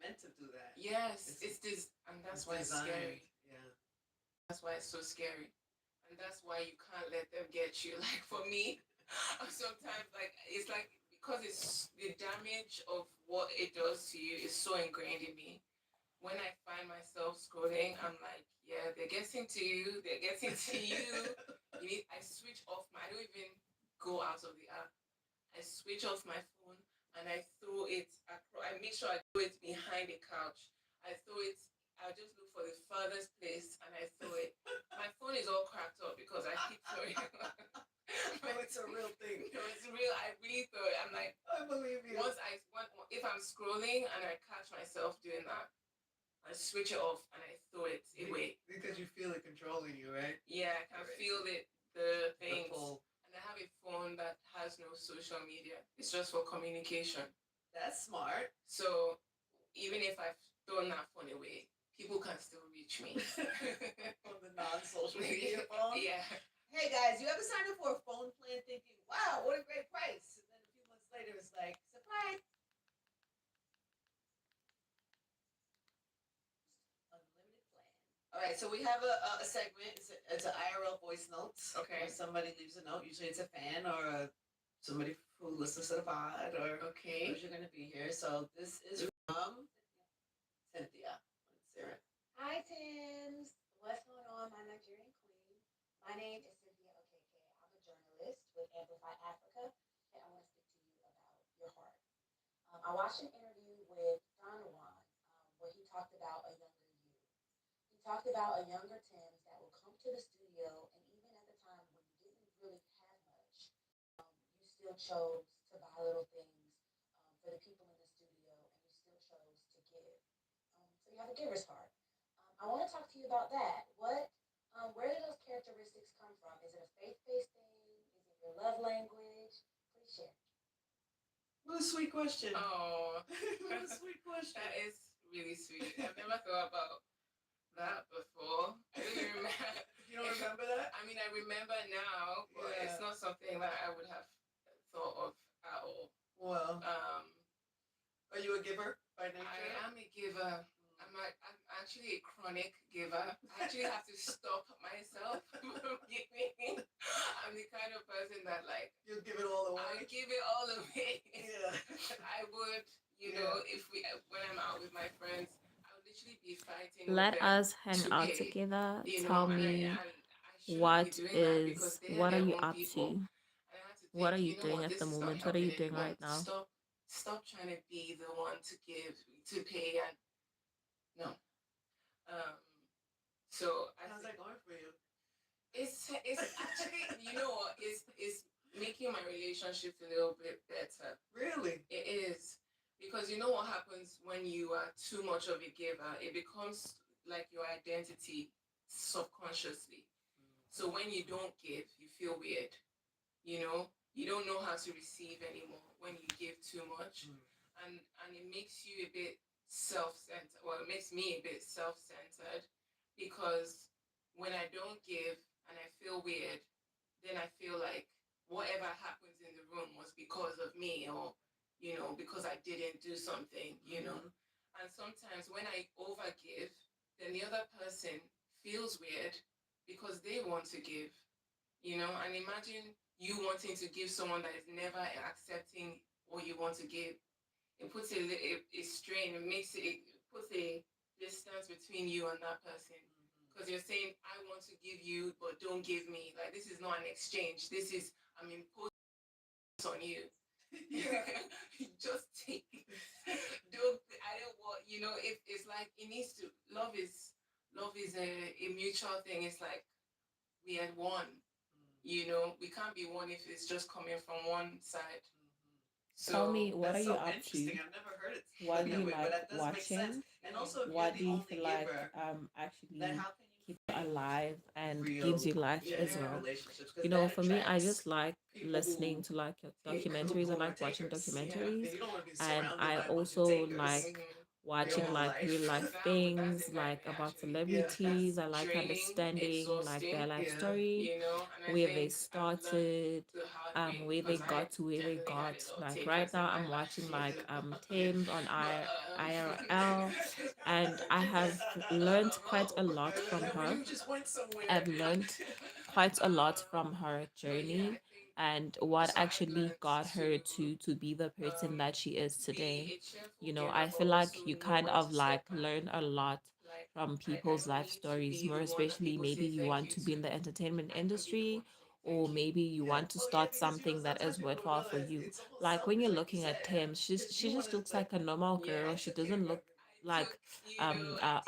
meant to do that. Yes, it's this, and that's It's why it's designed. scary. Yeah. That's why it's so scary. And that's why you can't let them get you. Like for me, sometimes like it's like because it's the damage of what it does to you is so ingrained in me. When I find myself scrolling, I'm like, yeah, they're getting to you, they're getting to you. You need I switch off my I don't even go out of the app. I switch off my phone and I throw it across. I make sure I throw it behind the couch. I throw it. I just look for the furthest place and I throw it. My phone is all cracked up because I keep throwing it. No, it's a real thing. No, it's real. I really throw it. I'm like, I believe you. If I'm scrolling and I catch myself doing that, I switch it off and I throw it away. Because you feel it controlling you, right? Yeah, I can feel it. The things. The pull. And I have a phone that has no social media. It's just for communication. That's smart. So even if I've thrown that phone away, people can still reach me. On the non-social media phone? Yeah. Hey guys, you ever signed up for a phone plan thinking, wow, what a great price? And then a few months later, it's like, surprise. Unlimited plan. All right, so we have a segment. It's an IRL voice notes. Okay. Where somebody leaves a note. Usually it's a fan or somebody who listens to the pod or okay. knows you're going to be here. So this is from Cynthia. Sarah. Hi, Tims. What's going on, my Nigerian queen? My name is Cynthia Okeke. I'm a journalist with Amplify Africa, and I want to speak to you about your heart. I watched an interview with Don Juan where he talked about a younger you. He talked about a younger Tims that will come to the studio, and even at the time when you didn't really have much, you still chose to buy little things for the people in the studio, and you still chose to give. So you have a giver's heart. I want to talk to you about that. Where do those characteristics come from? Is it a faith-based thing? Is it your love language? Please share. What a sweet question. Oh, what a sweet question. That is really sweet. I've never thought about that before. I don't even remember. You don't remember that? I mean, I remember now, but it's not something that I would have thought of at all. Well, are you a giver by nature? I am a giver. I'm actually a chronic giver. I actually have to stop myself from giving. I'm the kind of person that like you'll give it all away. I give it all away. Yeah. I would, know, if when I'm out with my friends, I would literally be fighting. Let us hang out together. Tell me what are you up to? What are you doing at the moment? What are you doing right now? Stop trying to be the one to give, to pay, and no. So how's that going for you? It's actually, it's making my relationships a little bit better. Really? It is. Because you know what happens when you are too much of a giver? It becomes like your identity subconsciously. So when you don't give, you feel weird. You don't know how to receive anymore when you give too much. And it makes you a bit self-centered. Well, it makes me a bit self-centered because when I don't give and I feel weird, then I feel like whatever happens in the room was because of me or, because I didn't do something, And sometimes when I overgive, then the other person feels weird because they want to give, and imagine you wanting to give someone that is never accepting what you want to give. It puts a strain, it puts a distance between you and that person. Because you're saying, I want to give you, but don't give me. Like, this is not an exchange. I'm imposing on you. Just take it. I don't want, if it's like, it needs to, love is a mutual thing. It's like, we are one, we can't be one if it's just coming from one side. So, tell me, what are you up to? I've never heard it. What do you like watching? And also, what do you feel like actually keeps you alive and gives you life as well? For me, I just like listening to like documentaries. I like watching documentaries, and I also like watching Real like real life. life I'm down with that. things, Thing like I about actually, that's celebrities. I like draining, understanding like their exhausting, life Yeah. story, you know. And I where they think I've learned started, the hard way where they because I got to where they definitely had got. a lot of Like right takers in now, my I'm watching life, you like know. Thames on but IRL, and I have learned quite a lot from her. You just went somewhere. I've learned quite a lot from her but yeah, journey I think and what so. I've actually learned got to her to be the person that she is be today. a cheerful You know, giver, I but feel like also you know kind when to of like step back. learn a lot Like from I people's don't life need to stories, be more the one that especially people maybe say you thank want you to be to. in the entertainment I can be the industry, one saying or thank you. maybe you Yeah. want to Well, yeah, start because something that sometimes is people don't worthwhile for realize you. it's almost Like when selfish, you're like you looking at said, Tim, because she you want just to looks like. like a normal Yeah, girl. She doesn't look I like took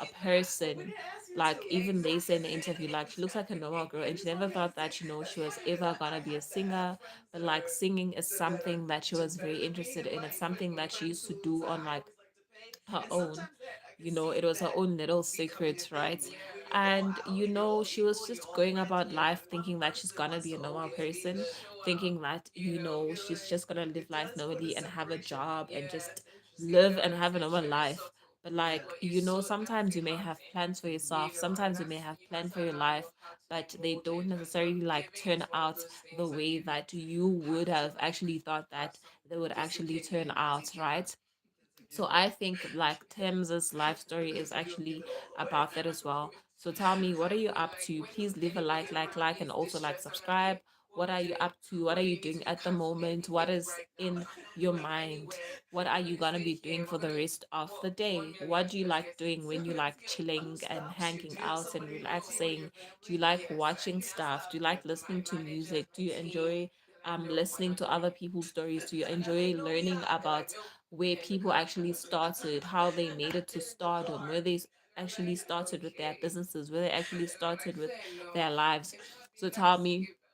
a I did that. But we person. didn't ask you Like to. even they say in the Exactly. interview, like she looks like a normal girl, We and she just never want to thought understand. that That's she was funny because ever I gonna be a have to have singer. friends But like singing is that are something that she just was better very than me interested in in. It's life, like something that she friends used to who do on I like always like to pay, her and own. sometimes that I can You know, it see was her that own little becoming a secret, thing right? Yeah, when you go And out you and you're know, all she people was and you're just all going friends about and yeah. life one thinking that she's person gonna wants be to a normal always be person, the Show out, thinking that, you know. you know she's like just gonna live it life does put a normally and have a separation job and Yeah, and just it's interesting. you live know, and have a it's normal very life. subtle, But Yeah. like, but it's so that's sometimes the you may hard have thing, plans for you yourself. know, and Sometimes you may that's have you have plans to for your allow life, your heart to be but they don't molded as well. necessarily like Giving turn is one of out those the things that way you that you have would to have like actually thought have that some they would actually turn discipline as a out, giver. right? That's a So giver. I think like Tim's life story is You don't give actually it all away. about that as well. So tell me, what are I you feel up like to? when Please leave a anybody around like, me and is also like distressed, I'm like, subscribe. okay, what What are are we you doing? up to? What What are do you you need doing to do? at the Cancel moment? What anything is right now. in Like, I'm not your going mind? anywhere. What are We're you gonna gonna stay be here. doing We're for the gonna rest of what the one day? What million. do you Let's like get doing it. when you Let's like get it. Who chilling and stops you? hanging Do you have out and somebody with you or relaxing? your Do you family? like Yes, I watching do. stuff? Do you like My listening to manager, music? Do my you team, enjoy they like milk when listening I'm to other doing people's stories? Do you And they enjoy know me learning out. they like about milk where in the people car. actually started, how they made it to In the stardom, car. where they And I'm actually like, started with their Okay. businesses, where they actually And I'm started like, with fair their enough. lives. In fact, So you tell guys me, skip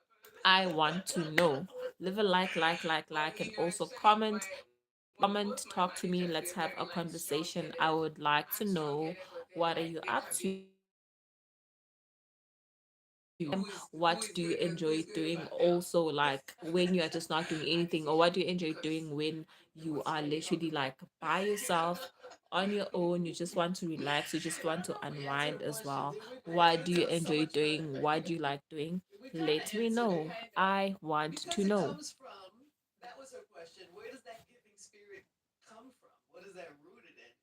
I want to know. Leave a but like, and you know, also actually both comment, my talk to me. managers, Let's they're have very a like strong conversation. I headed. would like to I'm strong know, headed, but they're what are like you they up can to? be who What is do you good and who enjoy is good doing right now. also, like when you're just not doing I anything, or teach what do them you enjoy because doing when you what's are funny how literally like by yourself on your own, you just want to relax, you just want to we answered unwind a as question. well? Did we? What That do you sounds so enjoy much better. doing? What do you like doing? We kind of Let me answered it, know. I want to because it know. comes from. That was her question. Where does that giving spirit come from? What is that rooted in?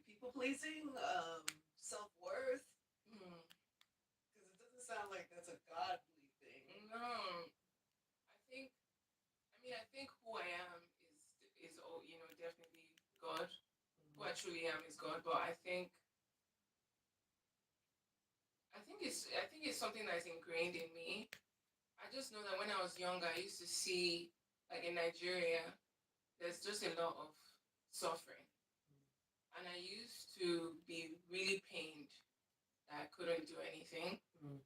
People pleasing, self worth. mm, Because it doesn't sound like that's a godly thing. no. I think I think who I am is oh, you know, definitely God. Who I truly am is God. But I think it's something that's ingrained in me. I just know that when I was younger, I used to see like in Nigeria, there's just a lot of suffering, and I used to be really pained that I couldn't do anything, Mm.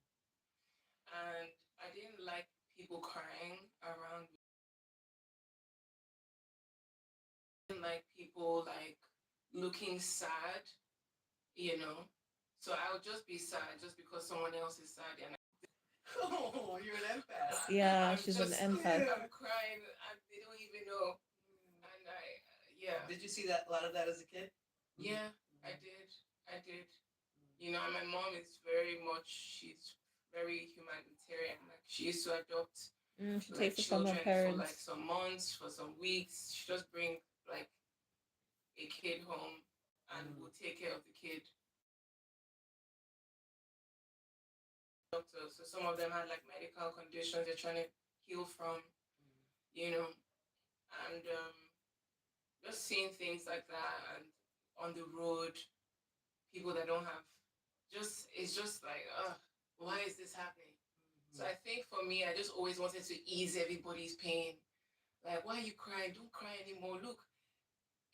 and I didn't like people crying around me. I didn't like people like looking sad, you know. So I would just be sad just because someone else is sad, and Oh, you're an empath. Yeah, I'm she's an just empath. Yeah. I'm crying, and they don't even know. And yeah, Did you see that a lot of that as a kid? yeah, I did, I did. You know, and my mom is very much, she's very humanitarian. Like she used to adopt She like takes it from her children for like parents. some months, for some weeks. She just bring like a kid home and Mm. will take care of the kid. Doctors, so some of them had like medical conditions they're trying to heal from, you know, and just seeing things like that and on the road, people that don't have, just it's just like, why is this happening? So I think for me, I just always wanted to ease everybody's pain. Like, why are you crying? Don't cry anymore. Look,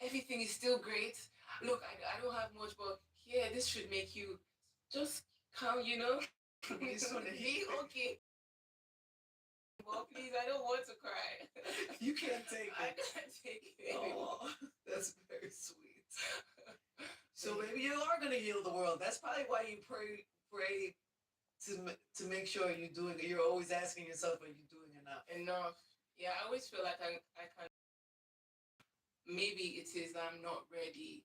everything is still great. Look, I don't have much, but here, this should make you just calm, you know? We just want to Be hear. okay. Well, please, I don't want to cry. You can't take I it. can't take it. Oh, that's very sweet. So maybe you are going to heal the world. That's probably why you pray to make sure you're doing it. You're always asking yourself, are you doing enough? Enough. Yeah, I always feel like I can. Maybe it is that I'm not ready.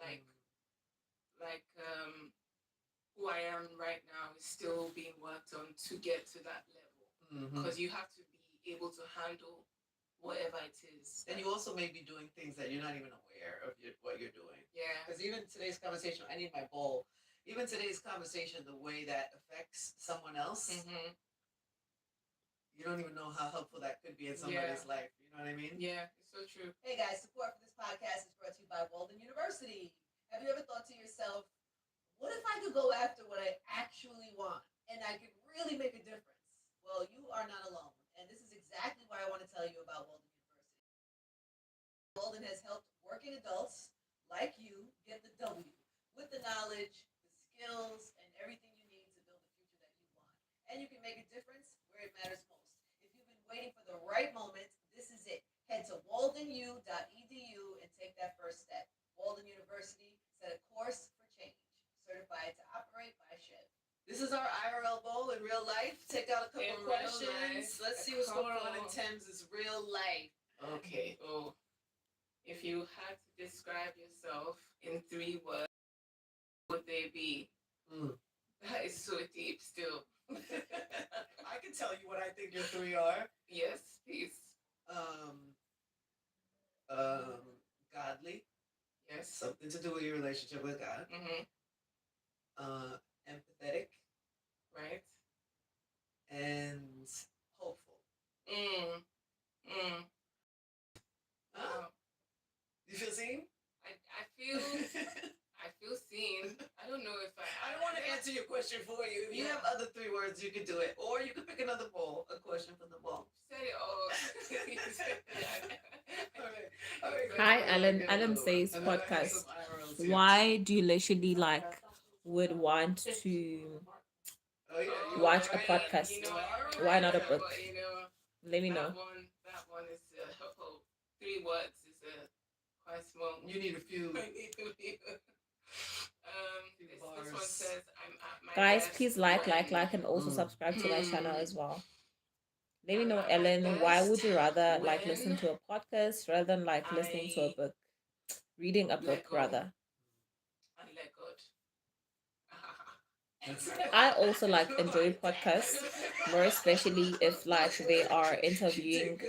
like who I am right now is still being worked on to get to that level. Because you have to be able to handle whatever it is. And you also may be doing things that you're not even aware of what you're doing. Yeah. Because even today's conversation, I need my bowl. Even today's conversation, the way that affects someone else, you don't even know how helpful that could be in somebody's life. You know what I mean? Yeah, it's so true. Hey guys, support for this podcast is brought to you by Walden University. Have you ever thought to yourself, what if I could go after what I actually want and I could really make a difference? Well, you are not alone. And this is exactly why I want to tell you about Walden University. Walden has helped working adults like you get the W with the knowledge, the skills, and everything you need to build the future that you want. And you can make a difference where it matters most. If you've been waiting for the right moment, this is it. Head to waldenu.edu and take that first step. Walden University set a course for change, certified to operate by Chev. This is our IRL bowl in real life. Take out a couple of questions. Let's see what's going on in Thames' real life. Okay. Oh, if you had to describe yourself in 3 words, what would they be? That is so deep still. I can tell you what I think your 3 are. Yes, please. Godly. Yes. Something to do with your relationship with God. Empathetic. Right. And hopeful. Huh? You feel seen? I feel seen. I don't know if I don't want to answer your question for you. If you have other 3 words, you could do it. Or you could pick another bowl, a question from the bowl. Said it all. All right. Hi, Alan. Alan says podcast. Why do you literally would want to watch a podcast? Why not a book? Let me know. That one is 3 words is quite small. You need a few. This one says, I'm at my Guys, best please like, and also subscribe to my channel as well. Let me know, Ellen, why would you rather listen to a podcast rather than listening to a book? Reading a book rather. And let God. I also enjoy podcasts, more especially if they are interviewing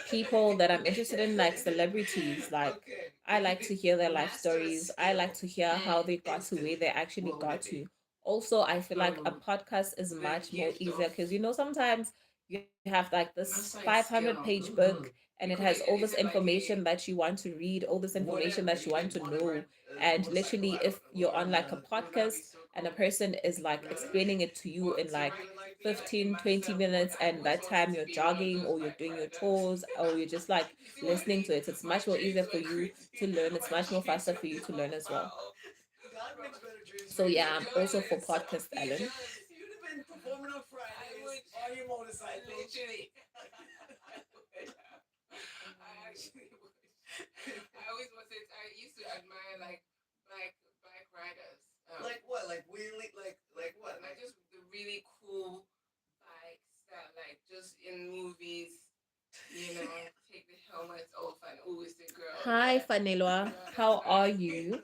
people that I'm interested in, celebrities. I like to hear their life stories. I like to hear how they got to where they actually got to. Also, I feel like a podcast is much more easier because sometimes you have this 500-page book and it has all this information that you want to read, all this information that you want to know. And literally, if you're on a podcast and a person is explaining it to you in 15-20 minutes, and that time you're jogging or you're doing your chores or you're just listening to it, it's much more easier for you to learn. It's much more faster for you to learn as well. So yeah, I'm also for podcast, Alan. You'd have been performing on Fridays on your motorcycle. Literally. I actually would. I always wanted. I used to admire bike riders. Like what? Like wheelie? Like what? Like just the really cool bikes that just in movies, take the helmets off and always the girl. Hi, Fanelwa. How are you?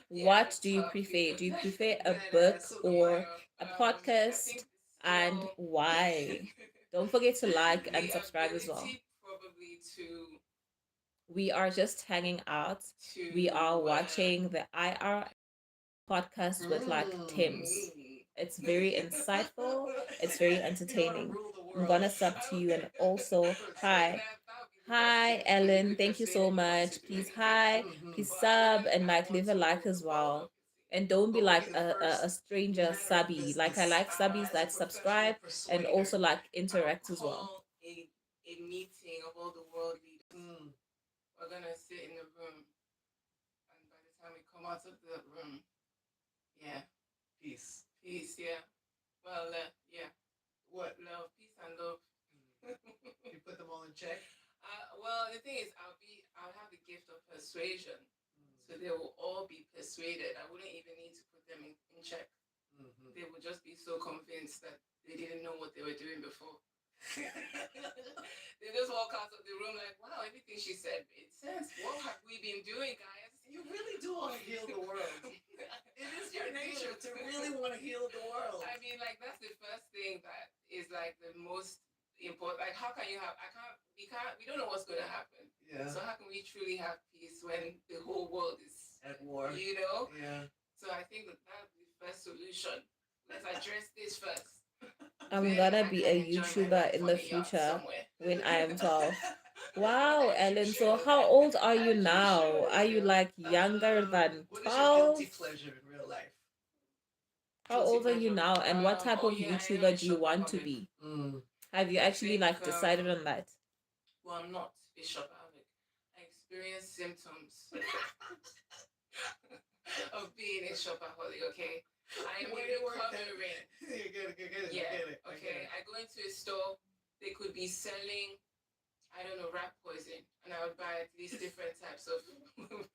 What do you prefer? Do you prefer a book or a podcast? And why? Don't forget to like and subscribe as well. Probably to. We are just hanging out. We are watching the IR podcast with Tim's. It's very insightful. It's very entertaining. I'm gonna sub to you, and also hi. Hi, Ellen. Thank you so much. Please please sub and leave a like as well. And don't be a stranger subby. I like subbies that subscribe and also interact as well. A meeting of all the world leaders. We're gonna sit in the room, and by the time we come out of the room, peace, yeah. Well, yeah. What? Love, peace, and love. You put them all in check. Well, the thing is, I'll have the gift of persuasion, so they will all be persuaded. I wouldn't even need to put them in check. They would just be so convinced that they didn't know what they were doing before. They just walk out of the room like, wow, everything she said made sense. What have we been doing, guys? You really do want to heal the world. It is your nature to really want to heal the world. I mean, like that's the first thing that is like the most important. Like, how can you have? We don't know what's going to happen. Yeah. So how can we truly have peace when the whole world is At war. You know. Yeah. So I think that's the first solution. Let's address this first. I'm Then gonna I be can a enjoy my YouTuber life in on the a yacht future somewhere. when I am 12. Wow, As you Ellen. So should. how old are you As you now? should, Are you like younger than What is your 12? guilty pleasure in real life? How Guilty old are you pleasure. now, and what type Oh of yeah, I am YouTuber a do you want to shopaholic. be? Mm. Have you I actually think like decided on that? well, I'm not a shopaholic. I experience symptoms of being a shopaholic. Okay, I am recovering. You get it. Yeah. I get it. Okay. I go into a store. They could be selling, I don't know, rat poison, and I would buy at least different types of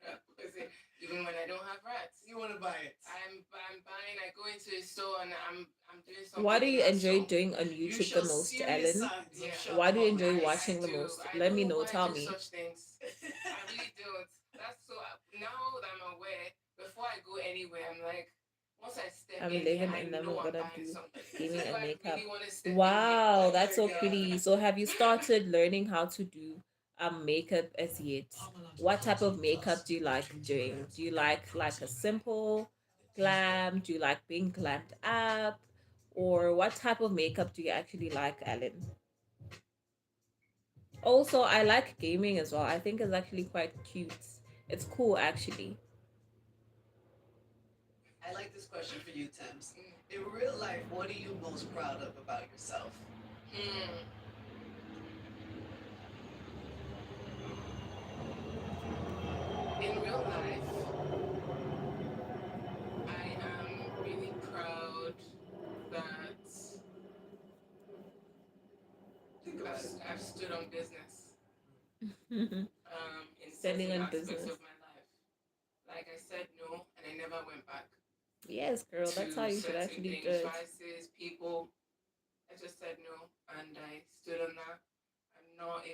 rat poison, even when I don't have rats. You want to buy it? I'm buying. I go into a store and I'm doing something. What do you in that enjoy store. doing on You YouTube show the most, serious Ellen? signs of Yeah. Why do you shopaholic. enjoy I watching the do. most? I Let me don't know. know why I Tell do me. such things. I really don't. That's so. Now that I'm aware, before I go anywhere, I'm like, once I step I'm in here, 11 I and I'm know I'm gonna buying do something. gaming Do and I makeup. really want to step in Wow, here? that's so God. pretty. So have you started learning how to do makeup as yet? What type of makeup do you like doing? Do you like a simple glam? Do you like being glammed up? Or what type of makeup do you actually like, Ellen? Also, I like gaming as well. I think it's actually quite cute. It's cool actually. I like this question for you, Thames. Mm. In real life, what are you most proud of about yourself? Hmm. In real life, I am really proud that Think about it. I've stood on business in Standing certain on aspects business. of my life. Like I said no, and I never went back Yes, girl, that's how to you should certain actually do things, it. vices, people. I just said no, and I stood on that. I'm not a.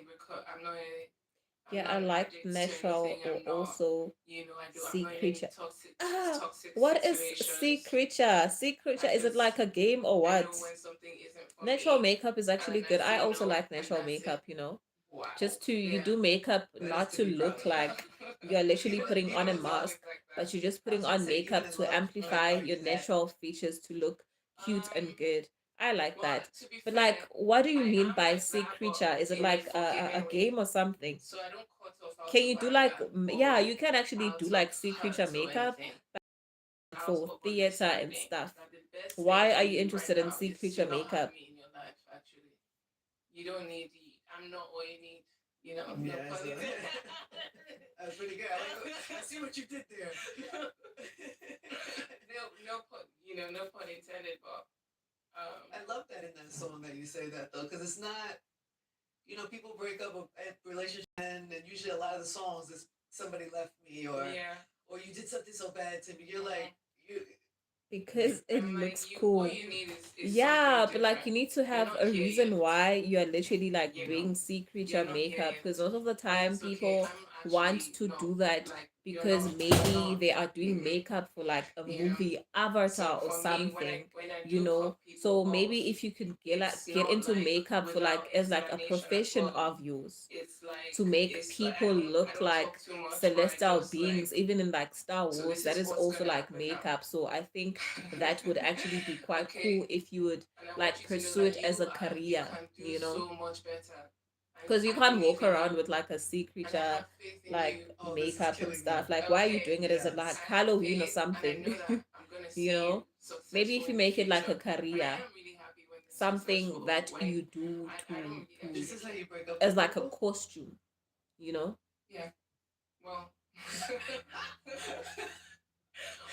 I'm Yeah, not I an like addict to natural anything. or I'm not. also I do. I'm sea not in any creature. toxic Ah, toxic what is sea situations. creature? Sea creature, I is it like just a game or I what? know when something isn't for Natural me, makeup is actually and I good. I say also no, like and natural that's it. makeup, you know. Wow. Just to you Yeah. do makeup That is not to to be proud look of. like you're literally putting on a People's mask, always like that. but you're just I putting was gonna on say, even makeup in to love, amplify are your you that? natural features to look cute and good. I like Well, that. to be But fair, like, what do you I mean am by like sea that, but creature? Is it in a like a forgiving way. game or something? So I don't cut off out Can of you do like anger yeah, or you can actually out do of like sea creature hurt or makeup anything, out for of theater and understanding stuff. that the best thing Why for are you you right interested in now sea is to creature not have makeup? me in your life. Actually, you don't need. I'm not all you need. You know, no Yeah, pun so- intended. That's pretty good. I see what you did there. no pun. No pun intended. But I love that in that song that you say that though, because it's not. People break up a relationship, and usually a lot of the songs is somebody left me, yeah. or you did something so bad to me. You're like you. Because it I'm like looks you. cool. What you need is Yeah, something but like different. you need to You're have not a here reason yet. why you're literally like You know, doing sea you're creature not here makeup. yet. Because most of the And time it's okay. people I'm want actually to not do that like because you're maybe not. they are doing Mhm. makeup for like a You know. movie So avatar or for me, when something, I you do know. cut people So off, maybe if you could it's get not into like makeup for without like as like a explanation as profession well. of yours It's like to make I people don't look talk like too much, but I celestial just beings, like even in like Star so Wars, this that is is what's also gonna like happen now. makeup. So I think that would actually be quite cool Okay. if you would And I want like you to know pursue that it as a you career, can do you know, so much better. And because you I can't believe walk in you around with like a sea and I creature have faith in like you. Oh, this is makeup and killing me. stuff. Like, why are you Okay. doing it? Is it Yes. like I have Halloween or faith and I know something? that I'm gonna You see you know, maybe successful if you in the make it like future. a And I career, am really happy when you're something successful. that When you do I don't really to This actually is how care. you break up as with like a people. costume, you know. Yeah. Well.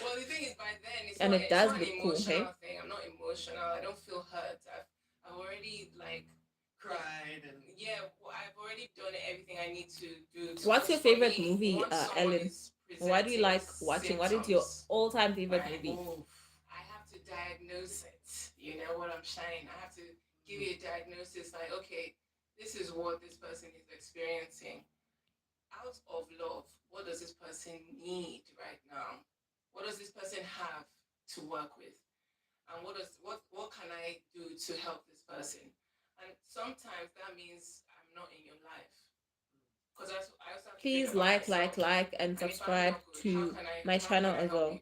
Well, the thing is, by then And it it's does not an look cool, emotional hey? thing. I'm not emotional. I don't feel hurt. I've already like Cried and yeah. I've already done everything I need to do. What's Because your for favorite me, movie, once someone Ellen? is Why do you presenting like watching? What is your symptoms, all-time favorite right? movie? oh, I have to diagnose it. You know what I'm saying? I have to give you a diagnosis. Like, okay, this is what this person is experiencing. out of love, what does this person need right now? What does this person have to work with? And what can I do to help this person? And sometimes that means I'm not in your life. Because I also have to think Please about myself. and And if I'm subscribe not good, to my how can channel I as help well. you?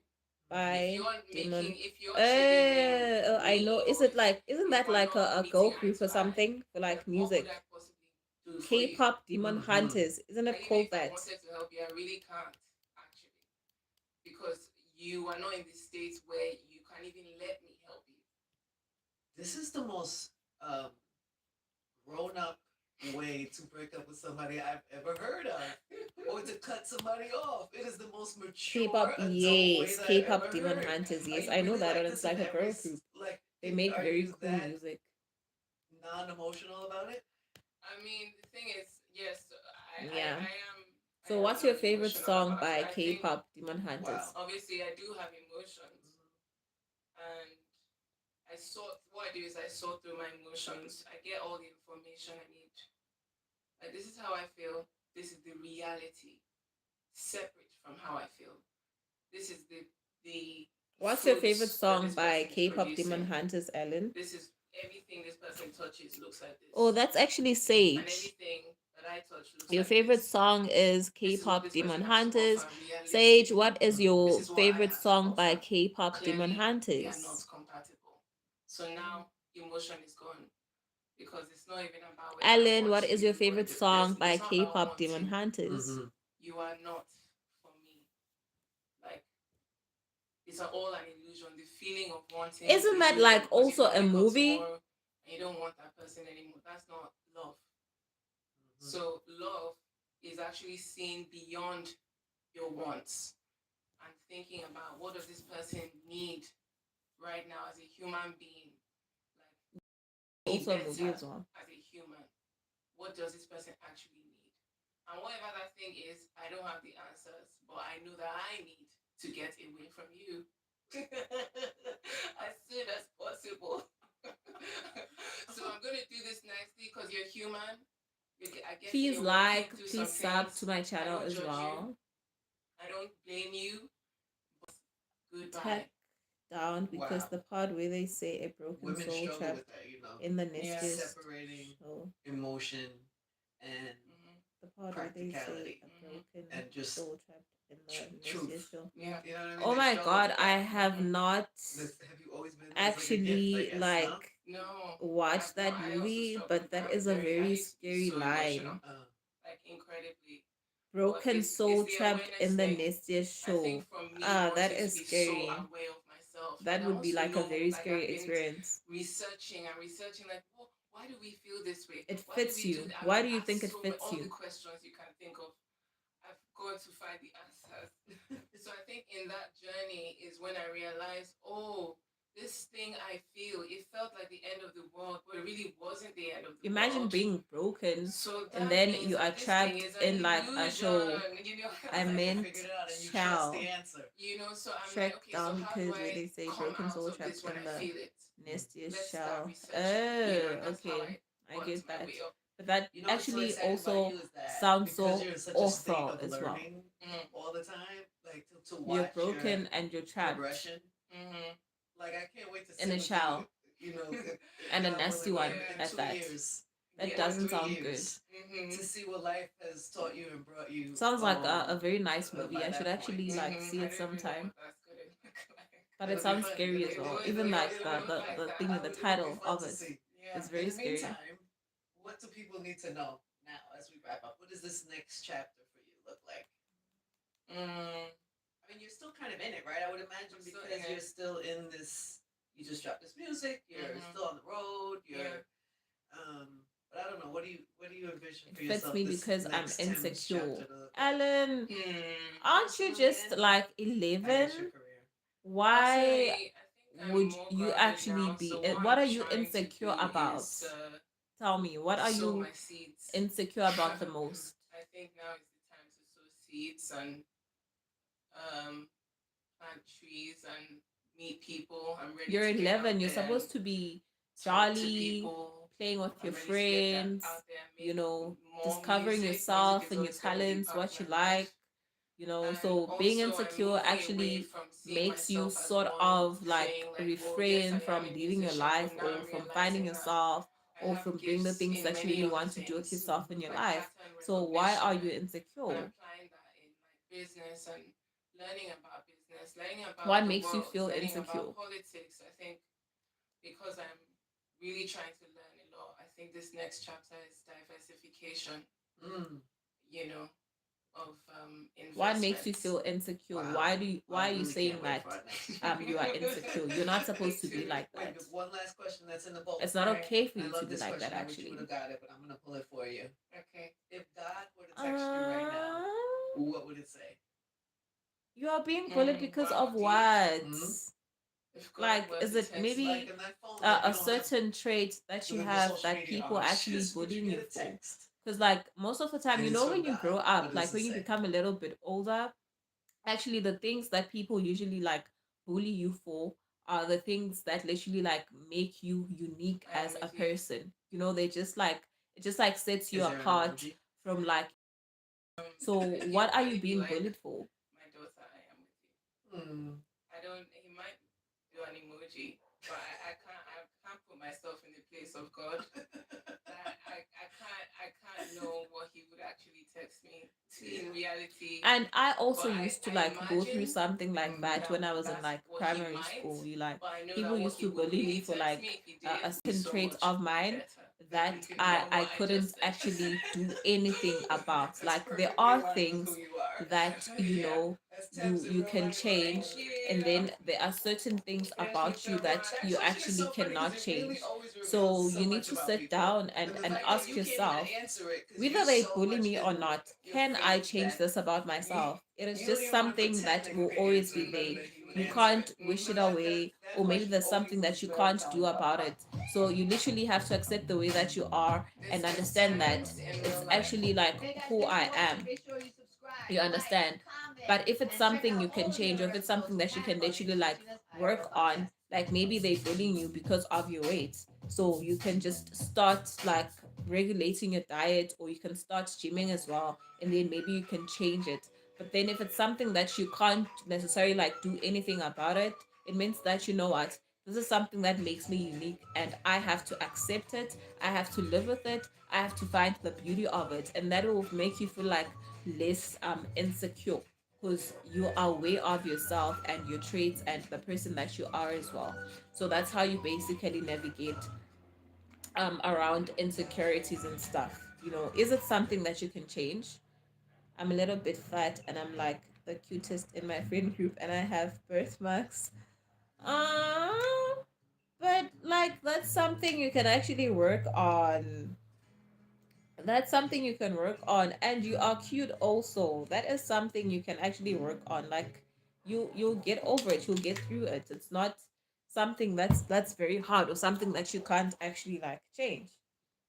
Bye, Demon. If you're triggering I know. me, Is or it like, isn't if that we're like not a meeting girl eye group to or eye, something for like what could music? I possibly do for you? K-pop Demon Hunters. Isn't it And even called if I that? wanted to help you, I really can't actually, because you are not in the state where you can even let me help you. This is the most grown up way to break up with somebody I've ever heard of, or to cut somebody off. It is the most mature K-pop, adult way yes. that I've K-pop ever Demon heard. Hunters, Are yes. you I know really that like one. this It's in like a every girl group. like? They make Are very you cool that music. non-emotional about it? I mean, the thing is, yes, Yeah. I am. So I am what's your not favorite emotional song about it. by I think K-pop Demon Hunters? Wow. obviously I do have emotions, and what I do is I sort through my emotions. I get all the information I need. Like, this is how I feel. This is the reality, separate from how I feel. This is the What's your favorite fruits that song this by person is K-pop Demon producing. Hunters, Ellen? This is everything this person touches looks like this. Oh, that's actually And Sage. everything that I touch looks Your like favorite this. song is This is what K-pop this Demon person has to Hunters. offer Sage, realistically. what is This your is what I favorite have to song by offer. K-pop Demon Clearly, we are not Hunters? compatible. So now emotion is gone, because it's not even about whether I Alan, want what is your you, or favorite song by it's not about K-pop Demon wanting. Hunters? Mm-hmm. You are not for me. Like, it's all an illusion. The feeling of wanting. Isn't that illusion like because you also can a wake up movie? tomorrow and you don't want that person anymore. That's not love. Mm-hmm. So love is actually seeing beyond your wants and thinking about, what does this person need right now as a human being? Like, Also a better movie as well. as a human. What does this person actually need? And whatever that thing is, I don't have the answers, but I know that I need to get away from you as soon as possible. So I'm going to do this nicely because you're human. I guess Please you're like, working through please some sub things. to my I channel don't as judge well. you. I don't blame you. But goodbye. Tap down because Wow. the part where they say a broken Women soul struggle trapped with that, you know, in the Yeah. nest separating show. emotion and The part where they say practicality. a broken And just soul trapped in the truth. nest show. Yeah. You know what I mean? Oh They my struggle god, with I that. have not Have you always been as, like, a gift, actually like, a snub? like No. watched I've that not- I also movie, struggle but with that that. is a I very used to be scary so line. emotional, like incredibly. Broken it's soul the trapped awareness in the thing. nest I show. think from me That wanting to is be scary. so aware of myself, That and I would want be to like a know, very like, scary I've been experience. researching, like, well, why do we feel this way? It Why do fits we do you. that? Why I've do you asked think it so fits all you? the questions you can think of. I've gone to find the answers. So I think in that journey is when I realized, oh, this thing I feel, it felt like the end of the world, but it really wasn't the end of the Imagine world. being broken So and that then means you are that this thing trapped is an in like a show. illusion, you know. I It's like you meant figured it out and you trust shell. the answer. You know, so I'm Shrek like, okay, so down how do because where I they say come broken out soul of trapped this when in I the feel it? nastiest Let's shell. start researching. You know, and that's how Okay. I worked get my that. way up. But that You know what's so actually exciting about also you is that sounds because so you're in such a state awful of as well. learning all the time, like to You're watch broken your and you're trapped progression. Like I can't wait to in sit a with shell. you know, And a God nasty willing, one in at 2 that. years. That Yeah. doesn't 3 sound good. years to see what life has taught you and brought you. Sounds like a very nice movie. by I should that actually point. like see I it don't even know sometime. what that's gonna look like. But it It'll be sounds fun. scary as It well. would- Even it like would the, look the, like the that. thing in the It'll be title fun of to it. see. Yeah. It's very In the scary. meantime, what do people need to know now as we wrap up? What does this next chapter for you look like? I mean, you're still kind of in it, right? I would imagine I'm still because in you're it. still in this. You just dropped this music. You're still on the road. You're, but I don't know. What do you envision for It fits yourself? me This because I'm next Tim's insecure. chapter to look like? Alan, aren't you just like I 11? guess your career. Why Personally, I think I'm would more you grounded actually now, be? so what What I'm are you trying to insecure do about? is, Tell me, what are sow you my seeds. insecure about the most? I think now is the time to sow seeds and plant trees and meet people. I'm ready You're to get 11. out You're there supposed and to be talk to jolly, people, playing with your I'm ready to get that friends, out there and you make know, more discovering music. Music yourself is and your always going to be talents, part of what you my like, life. you know. And So being also, I'm insecure moving away actually from seeing makes you myself as sort one of like thing, like, oh, yes, refrain I am from a living your musician, but life now or I'm from finding realizing that yourself I or have from doing the gifts things in that you many really other want to do with things, yourself in your like life. pattern So why are recognition, you and insecure? applying that in my business and learning about business, learning about What the makes you world, feel learning insecure? about politics. I think because I'm really trying to learn a lot, I think this next chapter is diversification, Mm. you know, of What makes you investments. feel insecure? Wow. Why I are you really saying can't wait that for our next you are insecure? You're not Me supposed to be too. like Wait, that. one last question that's in the bowl. It's not All right. okay for I you to love be this like that question. I wish you would actually. have got it, but I'm gonna pull it for you. Okay. If God were to text you right now, Uh, what would it say? you are being bullied because Wow, of deep. what? Hmm? If God Like, were is to it text Like maybe in that phone that we a don't have certain trait that you the have social that media. people Oh, actually would you bullying get you a for? text? Because like most of the time, And you it's know, from when you God. grow What up, does like it when you say? become a little bit older, actually the things that people usually like bully you for are the things that literally like make you unique I am as a with you. person. You know, they just like it just like sets you Is there an apart emoji? from like. Um, So he'll what are you probably be being like, bullied for? my daughter, I am with you. Hmm. I don't. He might do an emoji, but I can't put myself in the place of God. I can't know what he would actually text me in reality. And I also But used to I like go through imagine something like that that when I was in that's like what he primary might. school. You like But I know people that what used he to would bully me really for text me like if he did a would be certain so trait much of mine better that than I what I couldn't just said. actually do anything about. That's Like there perfectly are aligned with who things you are. that you Yeah. know That's you Thames in you real can life for you. change, Thank and you. then there are certain things Thank you about so you that much. you Actually, it's actually so funny because cannot it really change. always reveals So so you need much to about sit people. down And the and fact that ask you can't even yourself answer it because you're whether they so bully much me or in not, your can I faith change that this about you myself? It is you don't just even want to something pretend that that you will can always answer be it better there. than he would You answer can't it. wish So it that away, that or maybe question there's always something was that you very can't telling do about about you. it. So you literally have to accept the way that you are This and is understand that Hangout in it's real life. actually like Hey guys, who thanks for I watching. am. Make sure you subscribe, You like, understand? comment, But if it's and check something out you can all the change, or other if it's episodes something we that you have can on literally like Indigenous IRL work on, podcast. like maybe they bullying you because of your weight, so you can just start like regulating your diet, or you can start gymming as well, and then maybe you can change it. But then if it's something that you can't necessarily like do anything about it, it means that you know what, this is something that makes me unique and I have to accept it, I have to live with it, I have to find the beauty of it, and that will make you feel like less insecure, because you are aware of yourself and your traits and the person that you are as well. So that's how you basically navigate around insecurities and stuff. You know, is it something that you can change? I'm a little bit fat and I'm like the cutest in my friend group and I have birthmarks. uh, but like that's something you can actually work on. That's something you can work on, and you are cute also. That is something you can actually work on. Like you'll get over it, you'll get through it. It's not something that's very hard or something that you can't actually like change.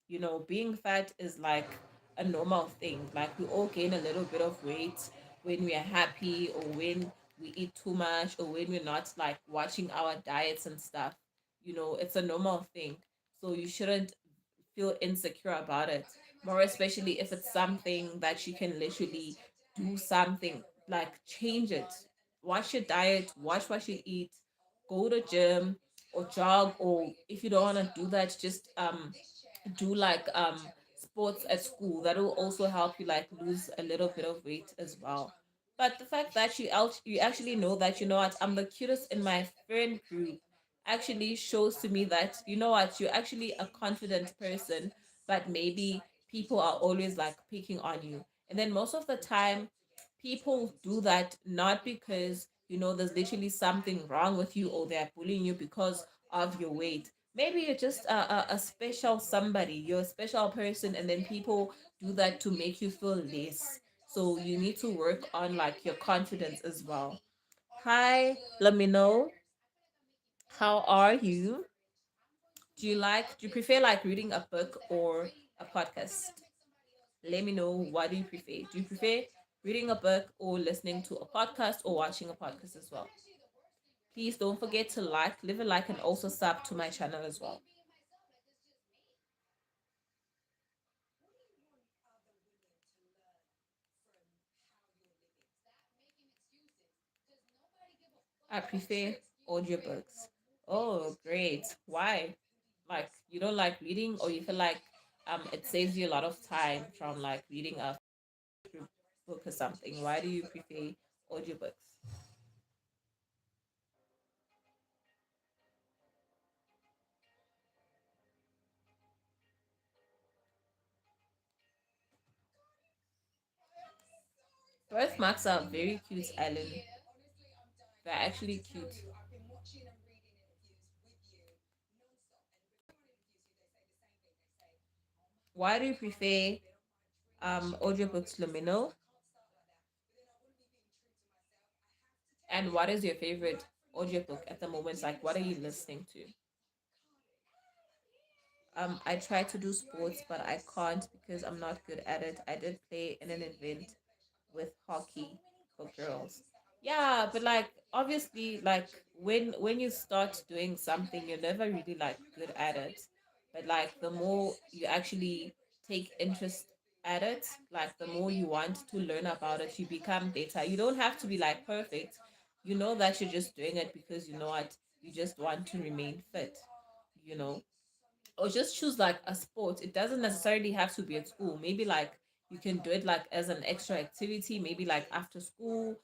You know, being fat is like a normal thing. Like we all gain a little bit of weight when we are happy, or when we eat too much, or when we're not like watching our diets and stuff. You know, it's a normal thing. So you shouldn't feel insecure about it. More especially if it's something that you can literally do something, like change it. Watch your diet, watch what you eat, go to gym or jog, or if you don't want to do that, just do like sports at school. That will also help you like lose a little bit of weight as well. But the fact that you actually know that, you know what, I'm the cutest in my friend group, actually shows to me that, you know what, you're actually a confident person, but maybe people are always like picking on you. And then most of the time people do that not because, you know, there's literally something wrong with you, or they're bullying you because of your weight. Maybe you're just a special somebody, you're a special person, and then people do that to make you feel less. So you need to work on like your confidence as well. Hi, let me know, how are you? Do you prefer like reading a book or a podcast? Let me know, what do you prefer? Do you prefer reading a book or listening to a podcast or watching a podcast as well? Please don't forget to like, leave a like, and also sub to my channel as well. I prefer audiobooks. Oh, great. Why? Like you don't like reading or you feel like it saves you a lot of time from like reading a book or something. Why do you prefer audiobooks? Birthmarks are very cute, Ellen. They're actually cute. Why do you prefer audiobooks, Lumino? And what is your favorite audiobook at the moment? Like, what are you listening to? I try to do sports, but I can't because I'm not good at it. I did play in an event with hockey for girls. Yeah, but like obviously, like when you start doing something, you're never really like good at it. But like the more you actually take interest at it, like the more you want to learn about it, you become better. You don't have to be like perfect. You know that you're just doing it because you know what you just want to remain fit. You know, or just choose like a sport. It doesn't necessarily have to be at school. Maybe like you can do it like as an extra activity, maybe like after school,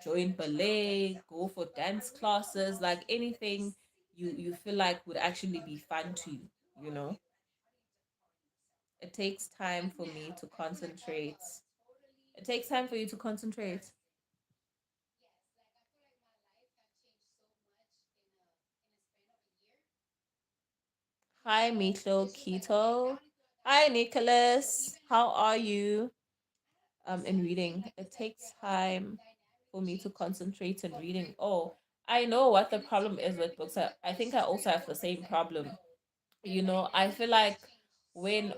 join ballet, go for dance classes, like anything you feel like would actually be fun to you, you know. It takes time for me to concentrate. It takes time for you to concentrate. Hi, Mito Keto. Hi, Nicholas. How are you? In reading. It takes time for me to concentrate in reading. Oh, I know what the problem is with books. I think I also have the same problem. You know, I feel like when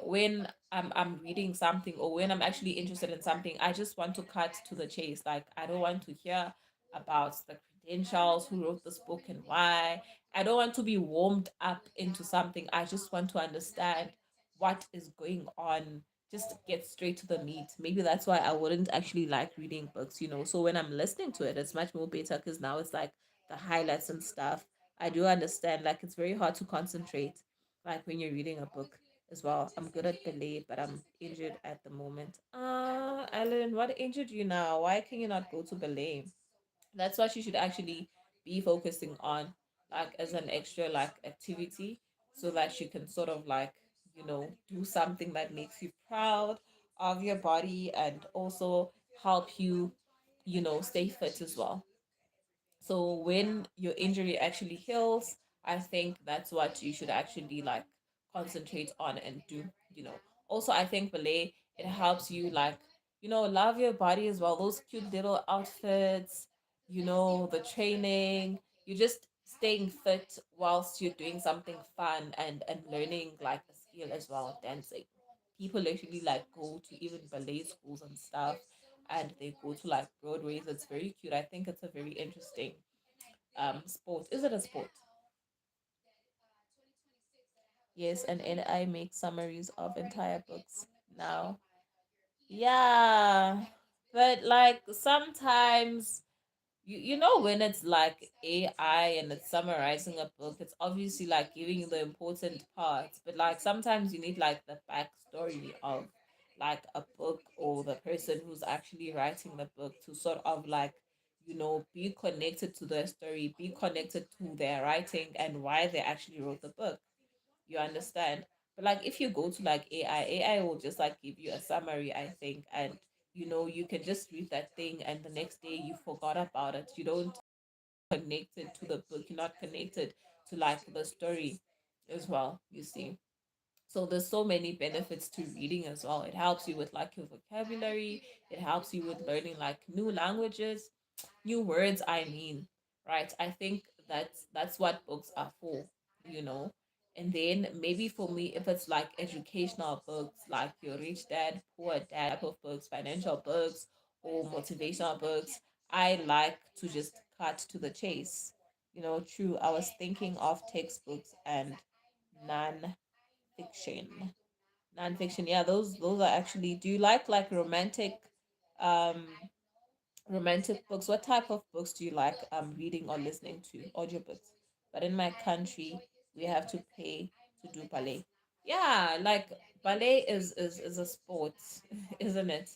I'm reading something or when I'm actually interested in something, I just want to cut to the chase. Like I don't want to hear about the credentials, who wrote this book and why. I don't want to be warmed up into something. I just want to understand what is going on. Just get straight to the meat. Maybe that's why I wouldn't actually like reading books, you know. So when I'm listening to it, it's much more better because now it's like the highlights and stuff. I do understand, like, it's very hard to concentrate like when you're reading a book as well. I'm good at ballet, but I'm injured at the moment. Alan, what injured you now? Why can you not go to ballet? That's what you should actually be focusing on, like as an extra like activity, so that you can sort of like, you know, do something that makes you proud of your body and also help you, you know, stay fit as well. So when your injury actually heals, I think that's what you should actually like concentrate on and do, you know. Also, I think ballet, it helps you like, you know, love your body as well. Those cute little outfits, you know, the training, you just staying fit whilst you're doing something fun and learning like a skill as well, dancing. People actually like go to even ballet schools and stuff and they go to like Broadways. It's very cute. I think it's a very interesting sport. Is it a sport? Yes, and AI makes summaries of entire books now. Yeah. But like sometimes you know when it's like AI and it's summarizing a book, it's obviously like giving you the important parts, but like sometimes you need like the backstory of like a book or the person who's actually writing the book to sort of like, you know, be connected to their story, be connected to their writing and why they actually wrote the book. You understand? But like if you go to like AI will just like give you a summary, I think, and you know, you can just read that thing and the next day you forgot about it. You don't connected to the book, you're not connected to like the story as well, you see. So there's so many benefits to reading as well. It helps you with like your vocabulary, it helps you with learning like new languages, new words, I mean, right? I think that's what books are for, you know. And then maybe for me, if it's like educational books, like your Rich Dad, Poor Dad type of books, financial books, or motivational books, I like to just cut to the chase. You know, true. I was thinking of textbooks and non-fiction. Non-fiction, yeah, those are actually. Do you like romantic, um, Romantic books. What type of books do you like reading or listening to? Audiobooks. But in my country, we have to pay to do ballet. Yeah, like ballet is a sport, isn't it?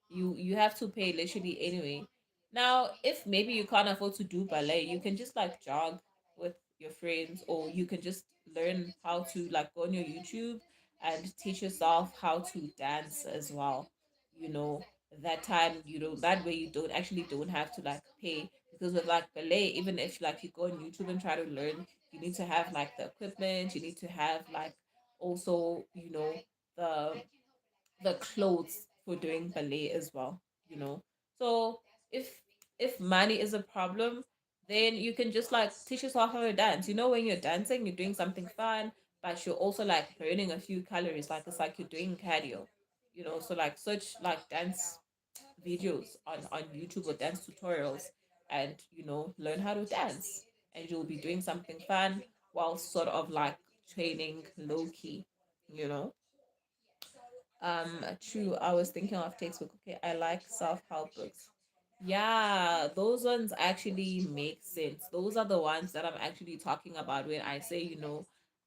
You have to pay literally anyway. Now, if maybe you can't afford to do ballet, you can just like jog with your friends, or you can just learn how to like go on your YouTube and teach yourself how to dance as well. You know, that time, that way you don't have to like pay, because with like ballet, even if like you go on YouTube and try to learn, you need to have like the equipment, you need to have like also, the clothes for doing ballet as well, you know. So if money is a problem, then you can just like teach yourself how to dance. When you're dancing, you're doing something fun, but you're also like burning a few calories. Like it's like you're doing cardio. So like search like dance videos on YouTube or dance tutorials, and learn how to dance, and you'll be doing something fun while sort of like training low key, you know. True. I was thinking of textbook. Okay, I like self-help books. Yeah, those ones actually make sense. Those are the ones that I'm actually talking about when I say,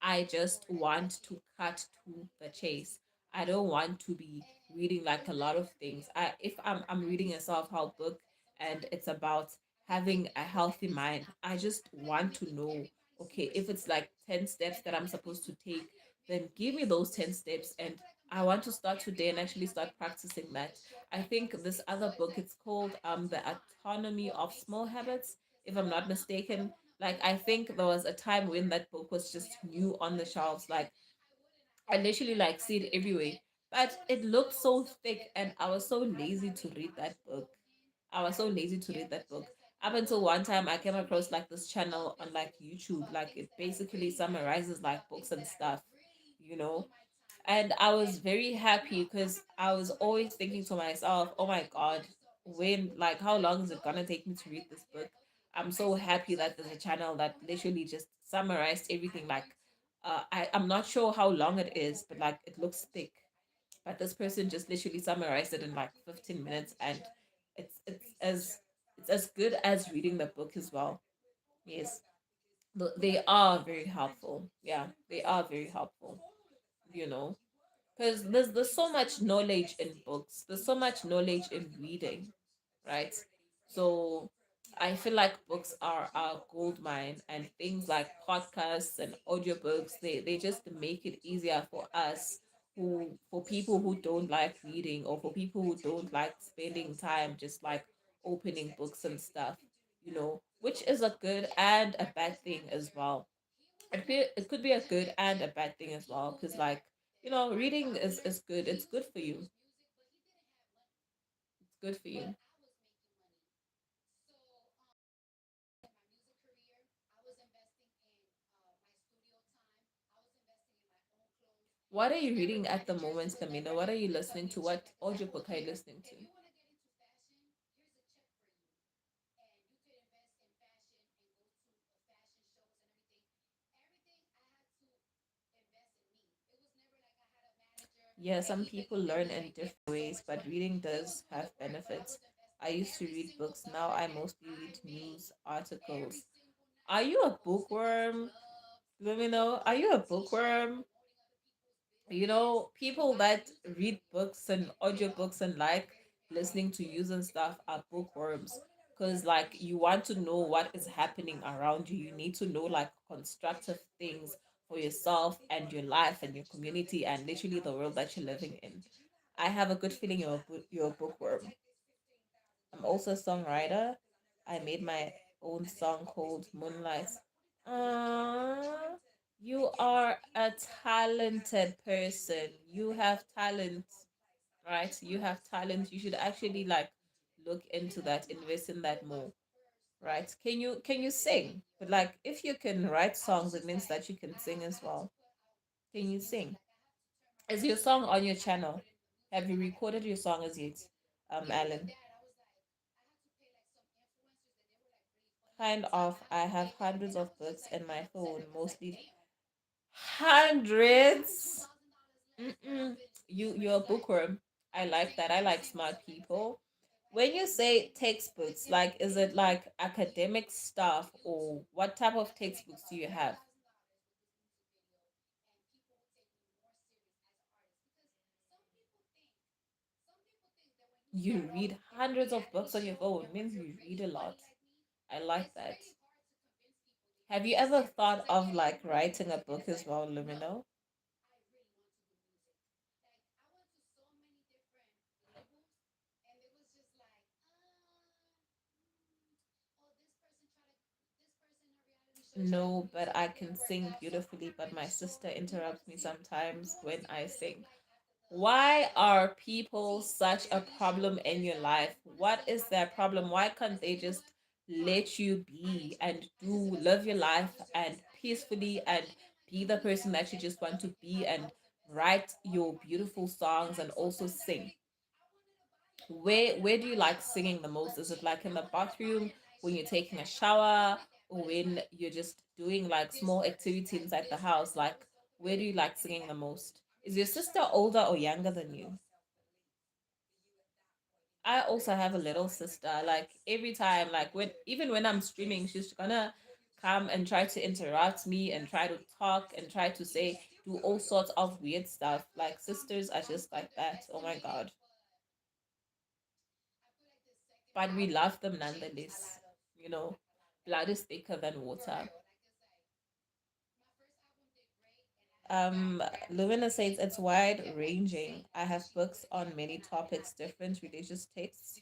I just want to cut to the chase. I don't want to be reading like a lot of things. If I'm reading a self-help book and it's about having a healthy mind, I just want to know, okay, if it's like 10 steps that I'm supposed to take, then give me those 10 steps, and I want to start today and actually start practicing that. I think this other book, it's called The Autonomy of Small Habits, if I'm not mistaken. Like I think there was a time when that book was just new on the shelves. Like I literally like see it everywhere. But it looked so thick, and I was so lazy to read that book. I was so lazy to read that book. Up until one time I came across like this channel on like YouTube. Like it basically summarizes like books and stuff, you know and I was very happy because I was always thinking to myself, oh my God, how long is it gonna take me to read this book? I'm so happy that there's a channel that literally just summarized everything. Like, I'm not sure how long it is, but like it looks thick. But this person just literally summarized it in like 15 minutes, and it's as good as reading the book as well. Yes, they are very helpful. Yeah, they are very helpful. You know because there's so much knowledge in books, there's so much knowledge in reading, right? So I feel like books are our gold mine, and things like podcasts and audiobooks, they just make it easier for us, who for people who don't like reading, or for people who don't like spending time just like opening books and stuff, which is a good and a bad thing as well. It could be a good and a bad thing as well, because like reading is good. It's good for you. It's good for you. What are you reading at the moment, Camila? What are you listening to? What audiobook are you listening to? Yeah, some people learn in different ways, but reading does have benefits. I used to read books. Now I mostly read news articles. Are you a bookworm? Let me know. Are you a bookworm? People that read books and audiobooks and like listening to you and stuff are bookworms, because like you want to know what is happening around you. You need to know like constructive things for yourself and your life and your community and literally the world that you're living in. I have a good feeling you're a bookworm. I'm also a songwriter. I made my own song called Moonlight. Uh, you are a talented person. You have talent, right? You have talent. You should actually like look into that, invest in that more, right? Can you sing? But like if you can write songs, it means that you can sing as well. Can you sing? Is your song on your channel? Have you recorded your song as yet, Alan? Kind of. I have hundreds of books in my phone, mostly hundreds. Mm-mm. You're a bookworm. I like that. I like smart people. When you say textbooks, like, is it like academic stuff, or what type of textbooks do you have? You read hundreds of books on your phone, means you read a lot. I like that. Have you ever thought of like writing a book as well, Lumino? No, but I can sing beautifully, but my sister interrupts me sometimes when I sing. Why are people such a problem in your life? What is their problem? Why can't they just let you be and live your life and peacefully and be the person that you just want to be and write your beautiful songs and also sing? Where do you like singing the most? Is it like in the bathroom, when you're taking a shower, or when you're just doing like small activities inside the house? Like, where do you like singing the most? Is your sister older or younger than you? I also have a little sister. Like every time, like when I'm streaming, she's gonna come and try to interrupt me and try to talk and try to say do all sorts of weird stuff. Like sisters are just like that. Oh my god. But we love them nonetheless. You know, blood is thicker than water. Lumina says it's wide ranging. I have books on many topics, different religious texts,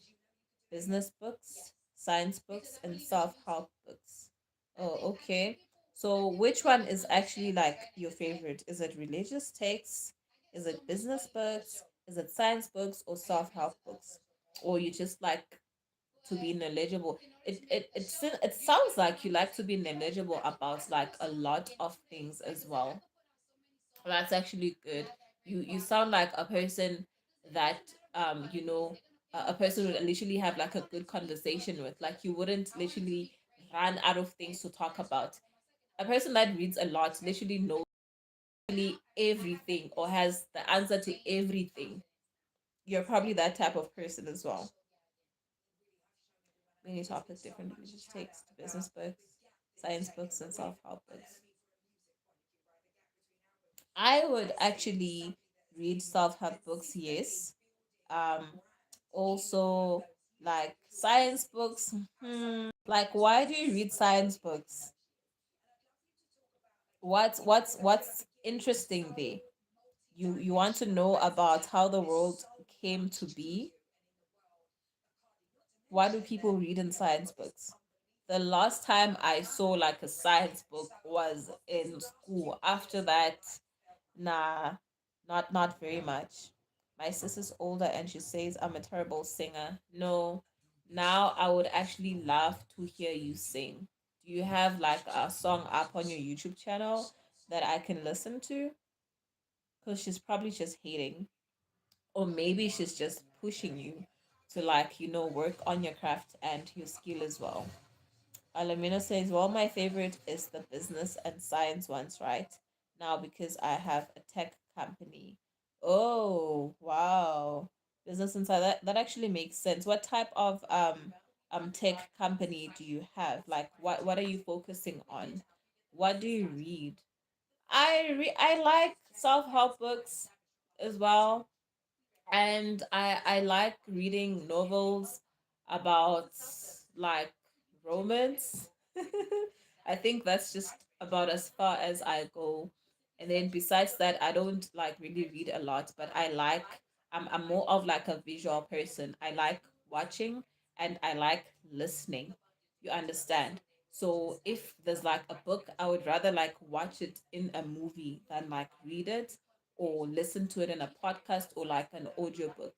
business books, science books, and self-help books. Oh, okay. So which one is actually like your favorite? Is it religious texts? Is it business books? Is it science books or self-help books? Or you just like to be knowledgeable? It sounds like you like to be knowledgeable about like a lot of things as well. That's actually good. You sound like a person that you know, a person would literally have like a good conversation with. Like you wouldn't literally run out of things to talk about. A person that reads a lot literally knows literally everything or has the answer to everything. You're probably that type of person as well. Many topics, different religious texts, business books, science books, and self-help books. I would actually read self-help books, yes. Um, also like science books. Like, why do you read science books? What's interesting there? You want to know about how the world came to be? Why do people read in science books? The last time I saw like a science book was in school. After that, nah, not very much. My sister's older and she says I'm a terrible singer. No, now I would actually love to hear you sing. Do you have like a song up on your YouTube channel that I can listen to? Because she's probably just hating. Or maybe she's just pushing you to like, work on your craft and your skill as well. Alamina says, well, my favorite is the business and science ones right now because I have a tech company. Oh, wow. Business and science, that actually makes sense. What type of tech company do you have? Like what are you focusing on? What do you read? I like self-help books as well, and I like reading novels about like romance. I think that's just about as far as I go. And then besides that, I don't like really read a lot, but I'm more of like a visual person. I like watching and I like listening. You understand? So if there's like a book, I would rather like watch it in a movie than like read it or listen to it in a podcast or like an audiobook.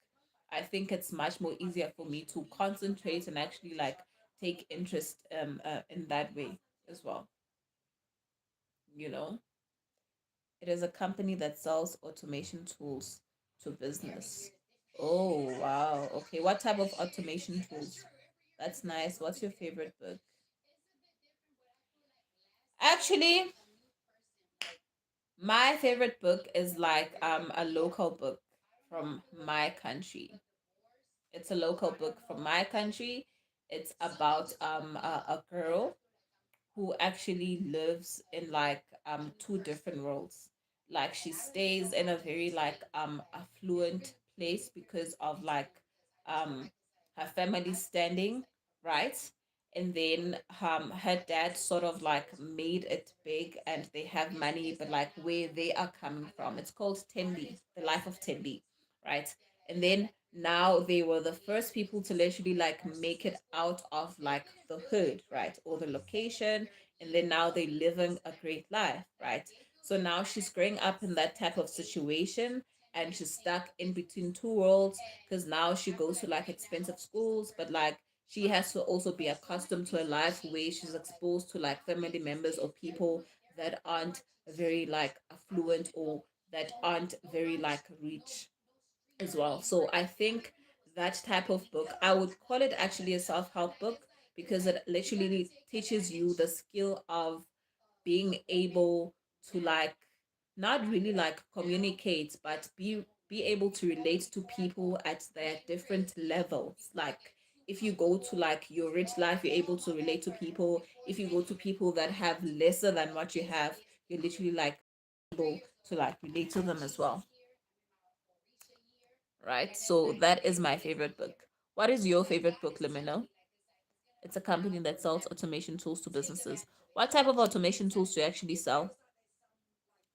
I think it's much more easier for me to concentrate and actually like take interest in that way as well. You know, it is a company that sells automation tools to business. Oh, wow. Okay, what type of automation tools? That's nice. What's your favorite book? Actually, my favorite book is like a local book from my country. It's a local book from my country. It's about a girl who actually lives in like two different worlds. Like she stays in a very like affluent place because of like um her family standing, right? And then her dad sort of like made it big and they have money, but like where they are coming from. It's called Tendi, the life of Tendi, right? And then now they were the first people to literally like make it out of like the hood, right? Or the location, and then now they living a great life, right? So now she's growing up in that type of situation and she's stuck in between two worlds because now she goes to like expensive schools, but like she has to also be accustomed to a life where she's exposed to like family members or people that aren't very like affluent or that aren't very like rich as well. So I think that type of book, I would call it actually a self help book because it literally teaches you the skill of being able to like not really like communicate, but be able to relate to people at their different levels. Like if you go to like your rich life, you're able to relate to people. If you go to people that have lesser than what you have, you're literally like able to like relate to them as well, right? So that is my favorite book. What is your favorite book, Lemino? It's a company that sells automation tools to businesses. What type of automation tools do you actually sell?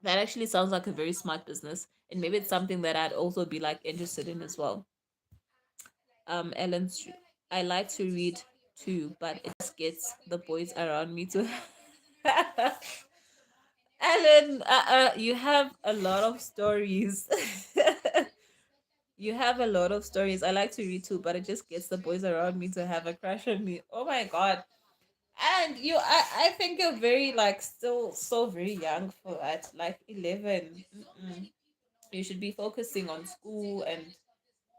That actually sounds like a very smart business, and maybe it's something that I'd also be like interested in as well. Ellen's, I like to read too, but it just gets the boys around me to. Ellen, you have a lot of stories. You have a lot of stories. I like to read too, but it just gets the boys around me to have a crush on me. Oh my god. And you, I think you're very like still so very young for that. Like 11. Mm-mm. You should be focusing on school and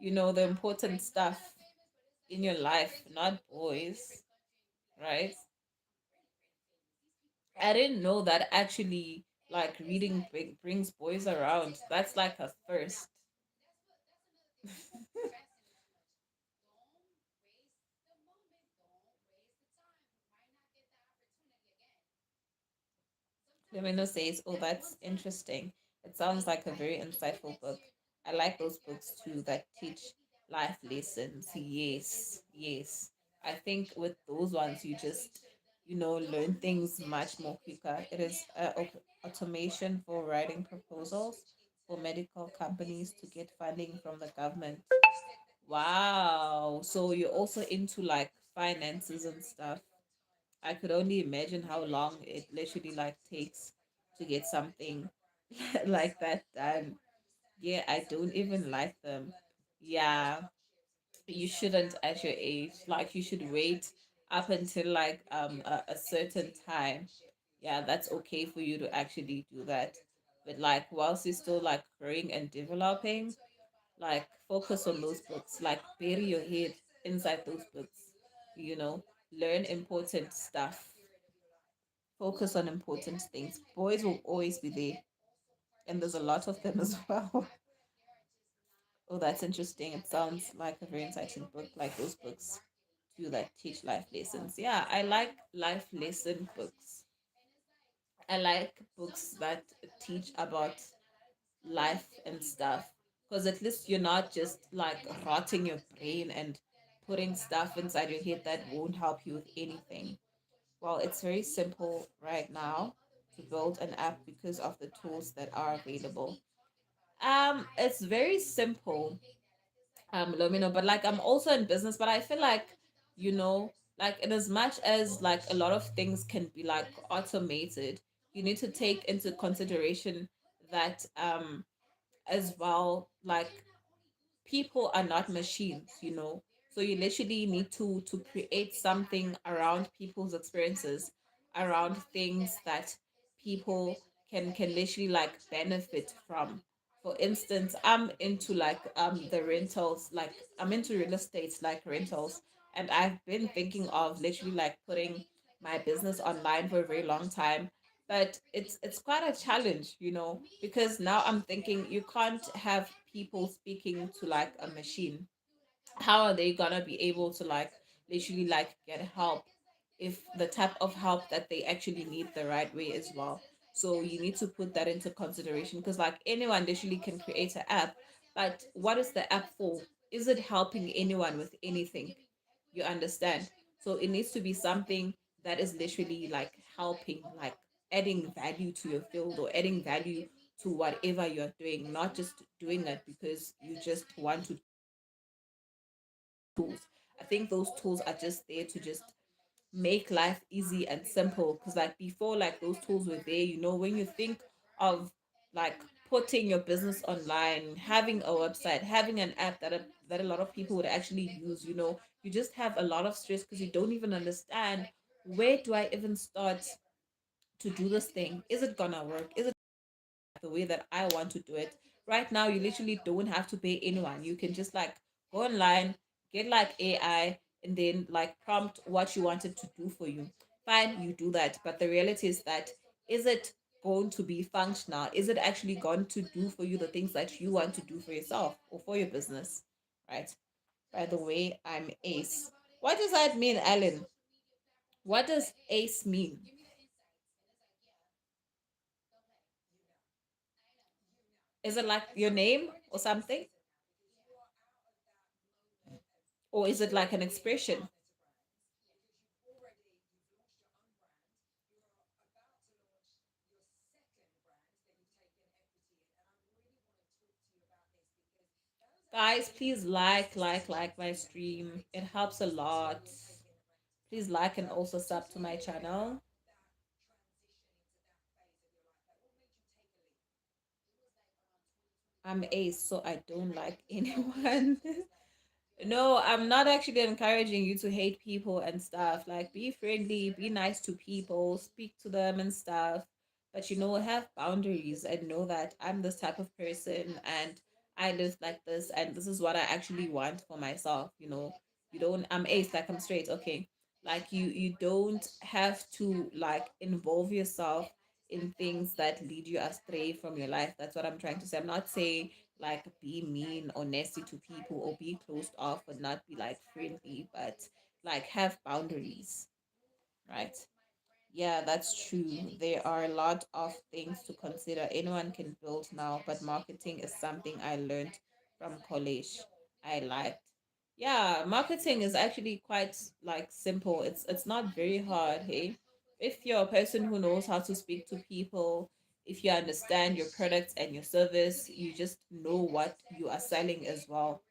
the important stuff in your life, not boys, right? I didn't know that actually like reading brings boys around. That's like a first. Lemino says, "Oh, that's interesting. It sounds like a very insightful book. I like those books too that teach life lessons. Yes, yes. I think with those ones, you just, learn things much more quicker. It is automation for writing proposals for medical companies to get funding from the government. Wow. So you're also into like finances and stuff. I could only imagine how long it literally like takes to get something like that done. Yeah, I don't even like them. Yeah, you shouldn't at your age. Like you should wait up until like a certain time. Yeah, that's okay for you to actually do that. But like whilst you're still like growing and developing, like focus on those books. Like bury your head inside those books. You know, learn important stuff. Focus on important things. Boys will always be there, and there's a lot of them as well. Oh, that's interesting. It sounds like a very exciting book, like those books do that teach life lessons. Yeah, I like life lesson books. I like books that teach about life and stuff because at least you're not just like rotting your brain and putting stuff inside your head that won't help you with anything. Well, it's very simple right now to build an app because of the tools that are available. It's very simple, Lumino, but like I'm also in business, but I feel like, like in as much as like a lot of things can be like automated, you need to take into consideration that as well, like people are not machines. So you literally need to create something around people's experiences, around things that people can literally like benefit from. For instance, I'm into like the rentals, like I'm into real estate like rentals, and I've been thinking of literally like putting my business online for a very long time, but it's quite a challenge, because now I'm thinking you can't have people speaking to like a machine. how are they gonna be able to like literally like get help if the type of help that they actually need the right way as well? So you need to put that into consideration, because like anyone literally can create an app, but what is the app for? Is it helping anyone with anything? You understand? So it needs to be something that is literally like helping, like adding value to your field or adding value to whatever you're doing, not just doing it because you just want to tools. I think those tools are just there to just make life easy and simple. Because like before, like those tools were there, when you think of like putting your business online, having a website, having an app that a lot of people would actually use, you just have a lot of stress because you don't even understand, where do I even start to do this thing? Is it gonna work? Is it the way that I want to do it? Right now, you literally don't have to pay anyone. You can just like go online, get like AI, and then like prompt what you wanted to do for you. Fine, you do that. But the reality is that, is it going to be functional? Is it actually going to do for you the things that you want to do for yourself or for your business? Right. By the way, I'm Ace. What does that mean, Alan? What does Ace mean? Is it like your name or something? Or is it like an expression? Guys, please like my stream. It helps a lot. Please like and also sub to my channel. I'm Ace, so I don't like anyone. No, I'm not actually encouraging you to hate people and stuff. Like, be friendly, be nice to people, speak to them and stuff. But have boundaries and know that I'm this type of person and I live like this and this is what I actually want for myself. You don't, I'm Ace, like I'm straight, okay. Like you don't have to like involve yourself in things that lead you astray from your life. That's what I'm trying to say. I'm not saying like be mean or nasty to people or be closed off and not be like friendly, but like have boundaries, right? Yeah, that's true. There are a lot of things to consider. Anyone can build now, but marketing is something I learned from college. I liked. Yeah, marketing is actually quite like simple. It's not very hard, hey? If you're a person who knows how to speak to people, if you understand your products and your service, you just know what you are selling as well.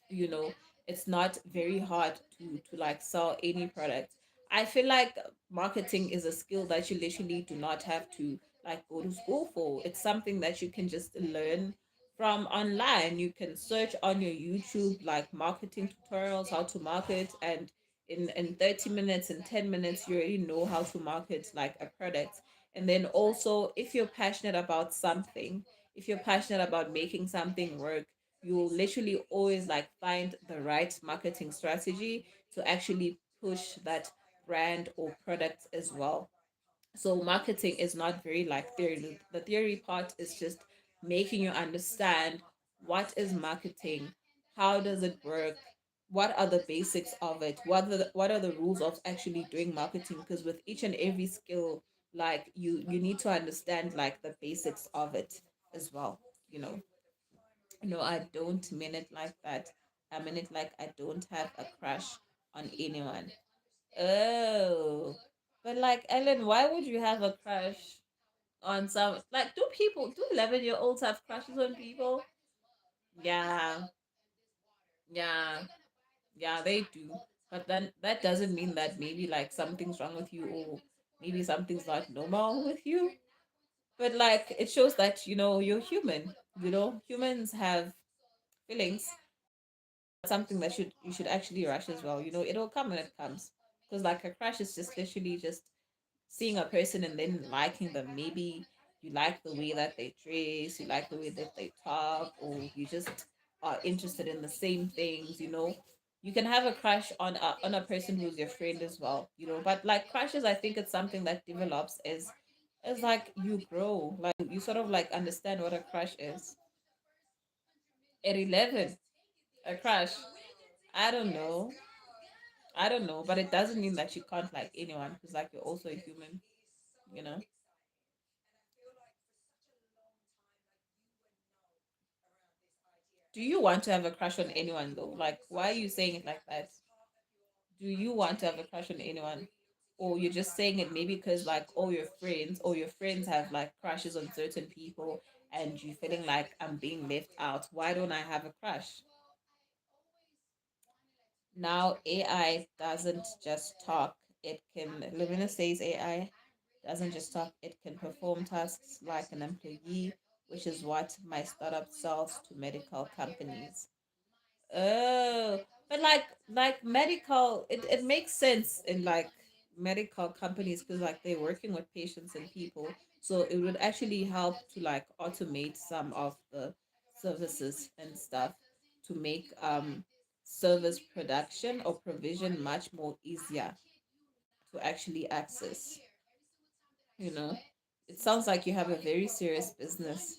you know it's not very hard to like sell any product. I feel like marketing is a skill that you literally do not have to like go to school for. It's something that you can just learn from online. You can search on your YouTube like marketing tutorials, how to market, and in 30 minutes and 10 minutes you already know how to market like a product. And then also, if you're passionate about something, if you're passionate about making something work, you'll literally always like find the right marketing strategy to actually push that brand or product as well. So marketing is not very like theory. The theory part is just making you understand what is marketing, how does it work, what are the basics of it, what are the rules of actually doing marketing. Because with each and every skill, like you need to understand like the basics of it as well. you know no, I don't mean it like that. I mean it like I don't have a crush on anyone. Oh, but like Ellen, why would you have a crush on some? Like, do 11-year-olds have crushes on people? Yeah, yeah, yeah, they do. But then that doesn't mean that maybe like something's wrong with you, or maybe something's not normal with you. But like it shows that you're human. Humans have feelings. Something that you should actually rush as well. It'll come when it comes. Because like a crush is just literally just seeing a person and then liking them. Maybe you like the way that they dress, you like the way that they talk, or you just are interested in the same things. You can have a crush on a person who's your friend as well. But like crushes, I think it's something that develops as like you grow. Like you sort of like understand what a crush is. At 11, a crush. I don't know. I don't know, but it doesn't mean that you can't like anyone because like you're also a human, you know. Do you want to have a crush on anyone though? Like, why are you saying it like that? Do you want to have a crush on anyone? Or you're just saying it maybe because like all your friends or your friends have like crushes on certain people and you feeling like I'm being left out. Why don't I have a crush? Now AI doesn't just talk. It can Lumina says AI doesn't just talk, it can perform tasks like an employee, which is what my startup sells to medical companies. Oh, but like medical, it makes sense in like medical companies because like they're working with patients and people. So it would actually help to like automate some of the services and stuff to make service production or provision much more easier to actually access. You know, it sounds like you have a very serious business.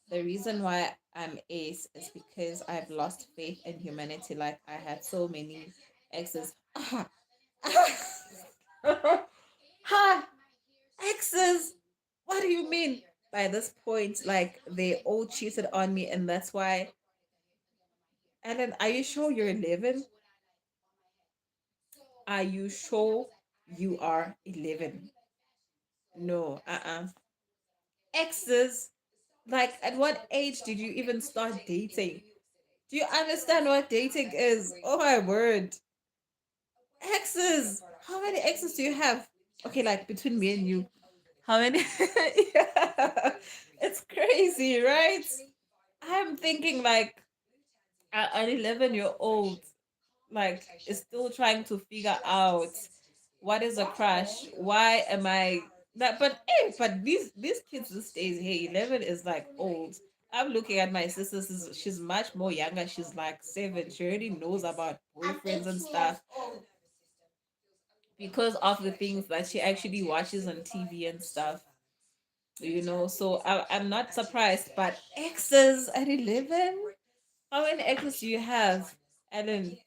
The reason why I'm ace is because I've lost faith in humanity. Like I had so many exes. Ha! Exes! What do you mean? By this point, like they all cheated on me, and that's why. Ellen, are you sure you're 11? Are you sure you are 11? No, Exes? Like, at what age did you even start dating? Do you understand what dating is? Oh my word. Exes. How many exes do you have? Okay, like between me and you. How many? Yeah. It's crazy, right? I'm thinking like an 11-year old like is still trying to figure out what is a crush. Why am I that? But hey, but these kids these days, hey, 11 is like old. I'm looking at my sister. She's much more younger. She's like 7. She already knows about boyfriends and stuff because of the things that she actually watches on TV and stuff. You know, so I'm not surprised. But exes at 11? How many exes do you have, Ellen?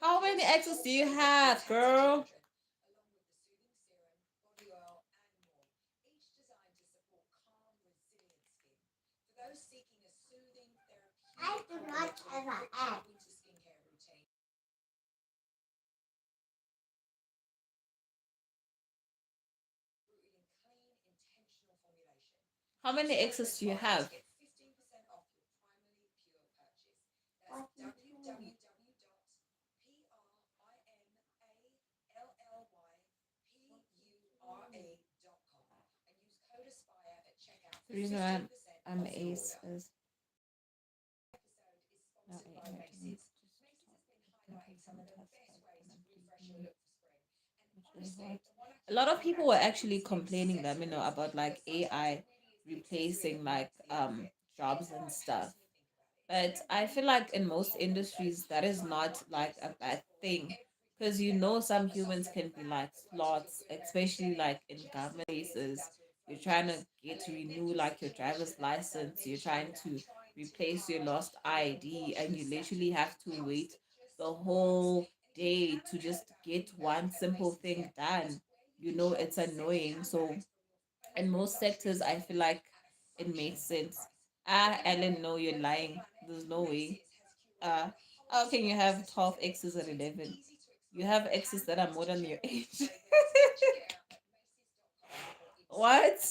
How many exes do you have, girl? I do not have an app. How many exes do you have? What do you mean? The reason why I'm ace is not AI. A lot of people were actually complaining that about like AI replacing like jobs and stuff. But I feel like in most industries that is not like a bad thing. Because some humans can be like slots, especially like in government places. You're trying to get to renew like your driver's license, you're trying to replace your lost ID, and you literally have to wait the whole day to just get one simple thing done. It's annoying. So in most sectors, I feel like it makes sense. Ellen, no, you're lying. There's no way. How can you have 12 exes at 11? You have exes that are more than your age. What?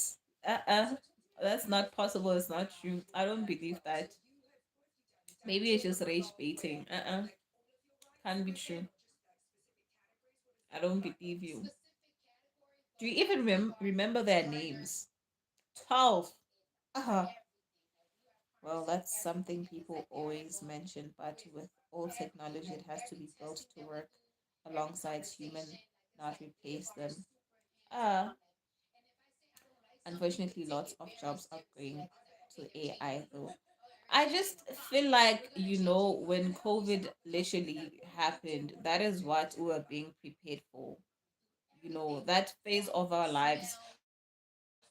Uh-uh. That's not possible. It's not true. I don't believe that. Maybe it's just rage baiting. Can't be true. I don't believe you. Do you even remember their names? 12. Uh-huh. Well, that's something people always mention, but with all technology, it has to be built to work alongside human, not replace them. Uh, Unfortunately, lots of jobs are going to AI though. I just feel like, when COVID literally happened, that is what we were being prepared for. That phase of our lives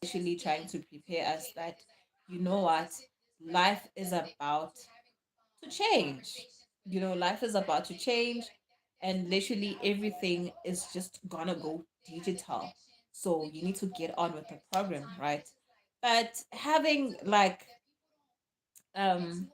literally trying to prepare us that, what, life is about to change. Life is about to change, and literally everything is just gonna go digital. So you need to get on with the program, right? But having like um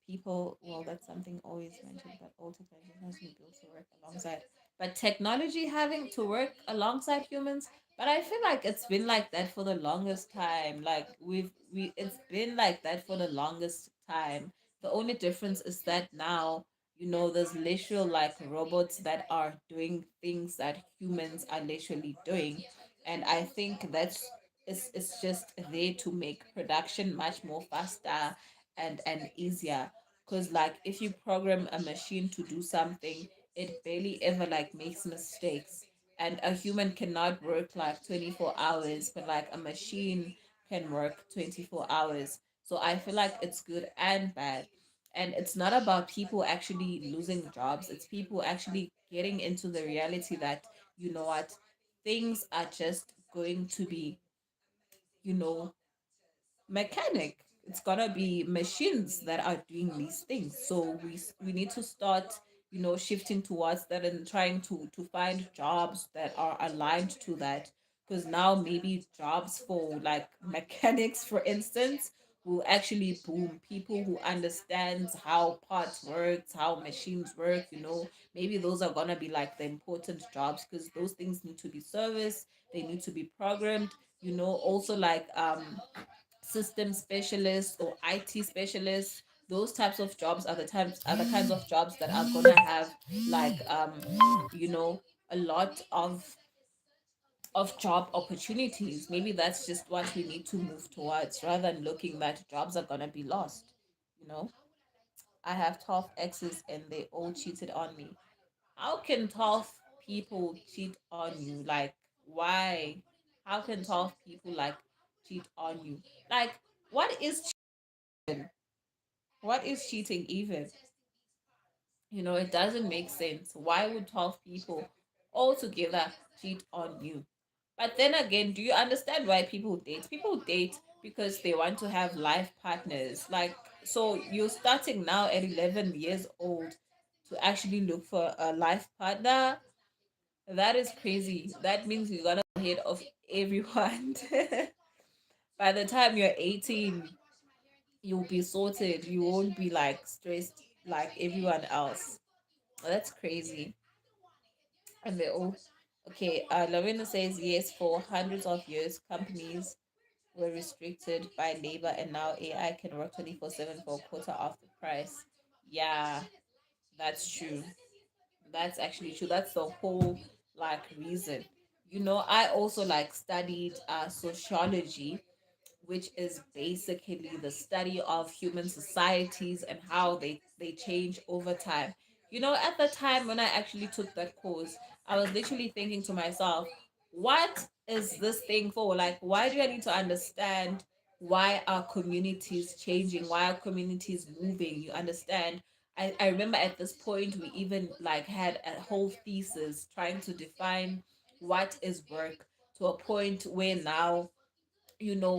people, well, that's something always mentioned, that all technology has to be built to work alongside, but technology having to work alongside humans. But I feel like it's been like that for the longest time. Like it's been like that for the longest time. The only difference is that now, there's literal like robots that are doing things that humans are literally doing. And I think it's just there to make production much more faster and easier. Because like if you program a machine to do something, it barely ever like makes mistakes. And a human cannot work like 24 hours, but like a machine can work 24 hours. So I feel like it's good and bad. And it's not about people actually losing jobs, it's people actually getting into the reality that, what, things are just going to be, you know, mechanic. It's gonna be machines that are doing these things. So we need to start, shifting towards that and trying to find jobs that are aligned to that. Because now maybe jobs for like mechanics, for instance, will actually boom. People who understands how parts works, how machines work, maybe those are gonna be like the important jobs, because those things need to be serviced, they need to be programmed, also like system specialists or IT specialists. Those types of jobs are the kinds of jobs that are gonna have like a lot of job opportunities. Maybe that's just what we need to move towards, rather than looking that jobs are gonna be lost. You know, I have 12 exes and they all cheated on me. How can 12 people cheat on you? Like, why? How can 12 people like cheat on you? Like, what is cheating? What is cheating even? It doesn't make sense. Why would 12 people all together cheat on you? But then again, do you understand why people date? People date because they want to have life partners. Like, so you're starting now at 11 years old to actually look for a life partner. That is crazy. That means you're gonna be ahead of everyone. By the time you're 18, you'll be sorted. You won't be like stressed like everyone else. That's crazy. And they all okay. Lavina says yes. For hundreds of years, companies were restricted by labor, and now AI can work 24/7 for a quarter of the price. Yeah, that's true. That's actually true. That's the whole like reason. I also like studied sociology, which is basically the study of human societies and how they change over time. At the time when I actually took that course, I was literally thinking to myself, what is this thing for? Like, why do I need to understand why are communities changing? Why are communities moving? You understand? I remember at this point we even like had a whole thesis trying to define what is work, to a point where now,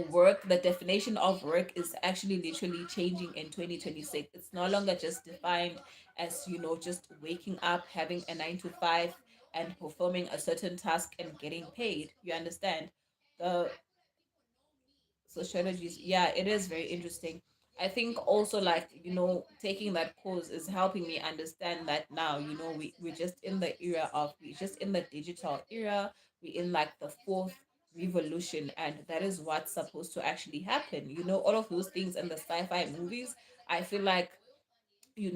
work, the definition of work is actually literally changing in 2026. It's no longer just defined as, just waking up, having a 9 to 5, and performing a certain task and getting paid. You understand? The sociologies, yeah, it is very interesting. I think also like, taking that course is helping me understand that now, we're just in the era of, we're just in the digital era. We're in like the fourth revolution, and that is what's supposed to actually happen. All of those things in the sci-fi movies, I feel like, in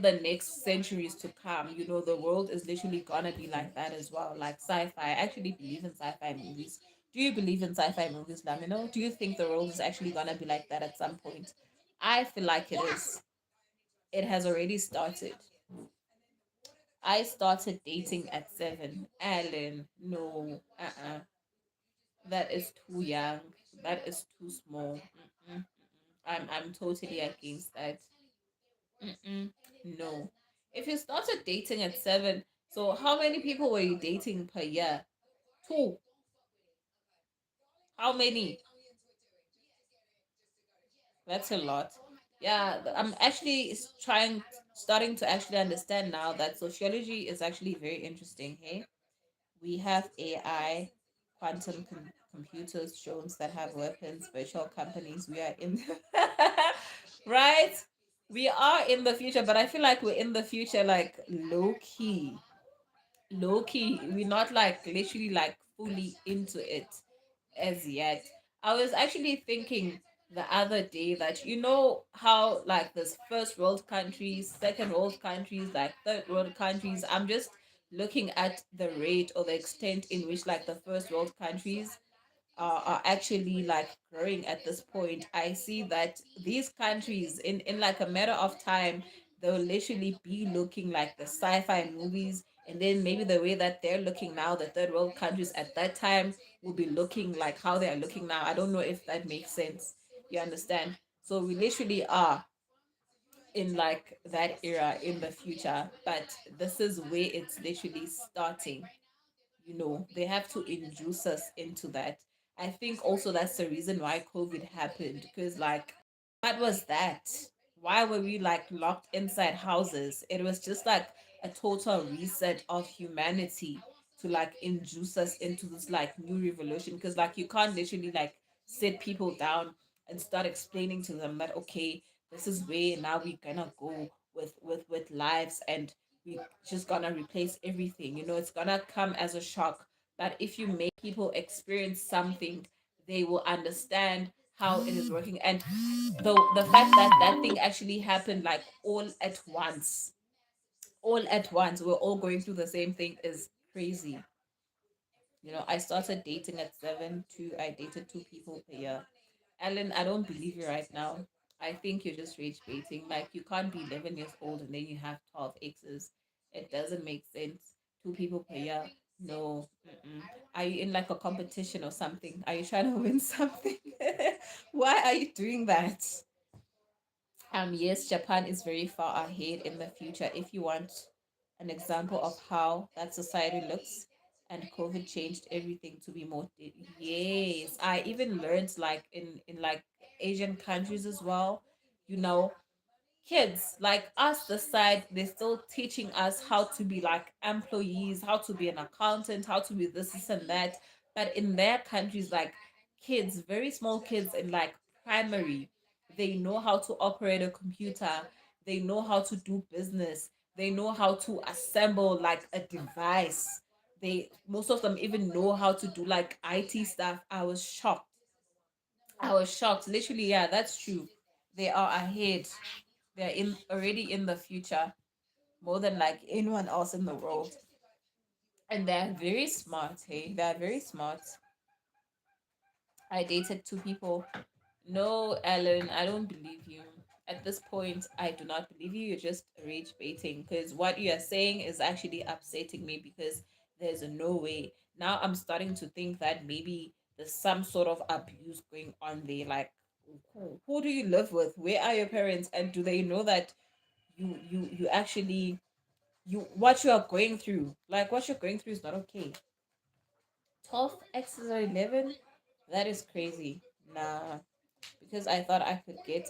the next centuries to come, the world is literally gonna be like that as well. Like sci-fi. I actually believe in sci-fi movies. Do you believe in sci-fi movies, Lamino? Do you think the world is actually gonna be like that at some point? I feel like it is. It has already started. I started dating at 7. Alan, no. That is too young. That is too small. Mm-mm. I'm totally against that. Mm-mm, no. If you started dating at 7, so how many people were you dating per year? Two. How many? That's a lot. Yeah, I'm actually starting to actually understand now that sociology is actually very interesting. Hey, we have AI, computers, drones that have weapons, virtual companies. We are in, right? We are in the future, but I feel like we're in the future like low key. We're not like literally like fully into it as yet. I was actually thinking the other day that you know how like this first world countries, second world countries, like third world countries. I'm just looking at the rate or the extent in which like the first world countries are actually like growing at this point. I see that these countries in like a matter of time they'll literally be looking like the sci-fi movies, and then maybe the way that they're looking now, the third world countries at that time will be looking like how they are looking now. I don't know if that makes sense. You understand? So we literally are in like that era in the future, but this is where it's literally starting. They have to induce us into that. I think also that's the reason why COVID happened, because like what was that? Why were we like locked inside houses? It was just like a total reset of humanity to like induce us into this like new revolution, because like you can't literally like sit people down and start explaining to them that okay, this is where now we're gonna go with lives, and we just gonna replace everything. It's gonna come as a shock. But if you make people experience something, they will understand how it is working. And the fact that that thing actually happened like all at once, we're all going through the same thing is crazy. I started dating at 7 too. I dated 2 people per year. Ellen, I don't believe you right now. I think you're just rage baiting. Like, you can't be 11 years old and then you have 12 exes. It doesn't make sense. 2 people per year. No. Mm-mm. Are you in like a competition or something? Are you trying to win something? Why are you doing that? Yes, Japan is very far ahead in the future. If you want an example of how that society looks, and COVID changed everything to be more. Yes, I even learned like in like Asian countries as well. You know, kids like us this side, they're still teaching us how to be like employees, how to be an accountant, how to be this and that. But in their countries, like kids, very small kids in like primary, they know how to operate a computer, they know how to do business, they know how to assemble like a device. They Most of them even know how to do like IT stuff. I was shocked. Literally, yeah, that's true. They are ahead. They're in already in the future more than like anyone else in the world. And they're very smart, hey? They're very smart. I dated 2 people. No, Ellen, I don't believe you. At this point, I do not believe you. You're just rage baiting, because what you are saying is actually upsetting me, because there's no way. Now I'm starting to think that maybe there's some sort of abuse going on there. Like, who do you live with? Where are your parents? And do they know that you actually what you are going through, like what you're going through is not okay. 12 x's or 11, that is crazy. Nah, because I thought I could get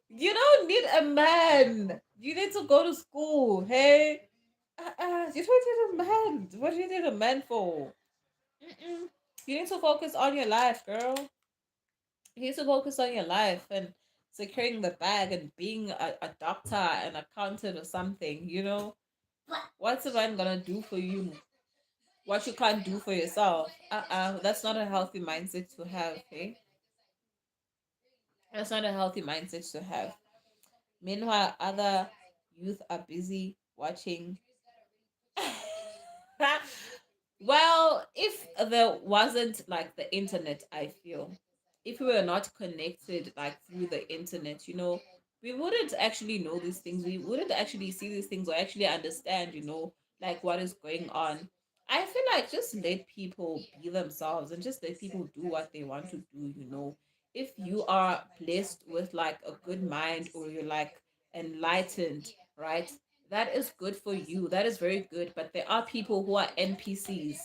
you don't need a man, you need to go to school. Hey, you don't need a man. What do you need a man for? Mm-mm. You need to focus on your life, girl. You need to focus on your life and securing the bag and being a doctor, an accountant, or something. What's a man gonna do for you? What you can't do for yourself? That's not a healthy mindset to have, okay? That's not a healthy mindset to have. Meanwhile, other youth are busy watching. Well, if there wasn't like the internet, I feel if we were not connected like through the internet, we wouldn't actually know these things. We wouldn't actually see these things or actually understand, like what is going on. I feel like just let people be themselves and just let people do what they want to do, you know. If you are blessed with like a good mind or you're like enlightened, right? That is good for you. That is very good. But there are people who are NPCs,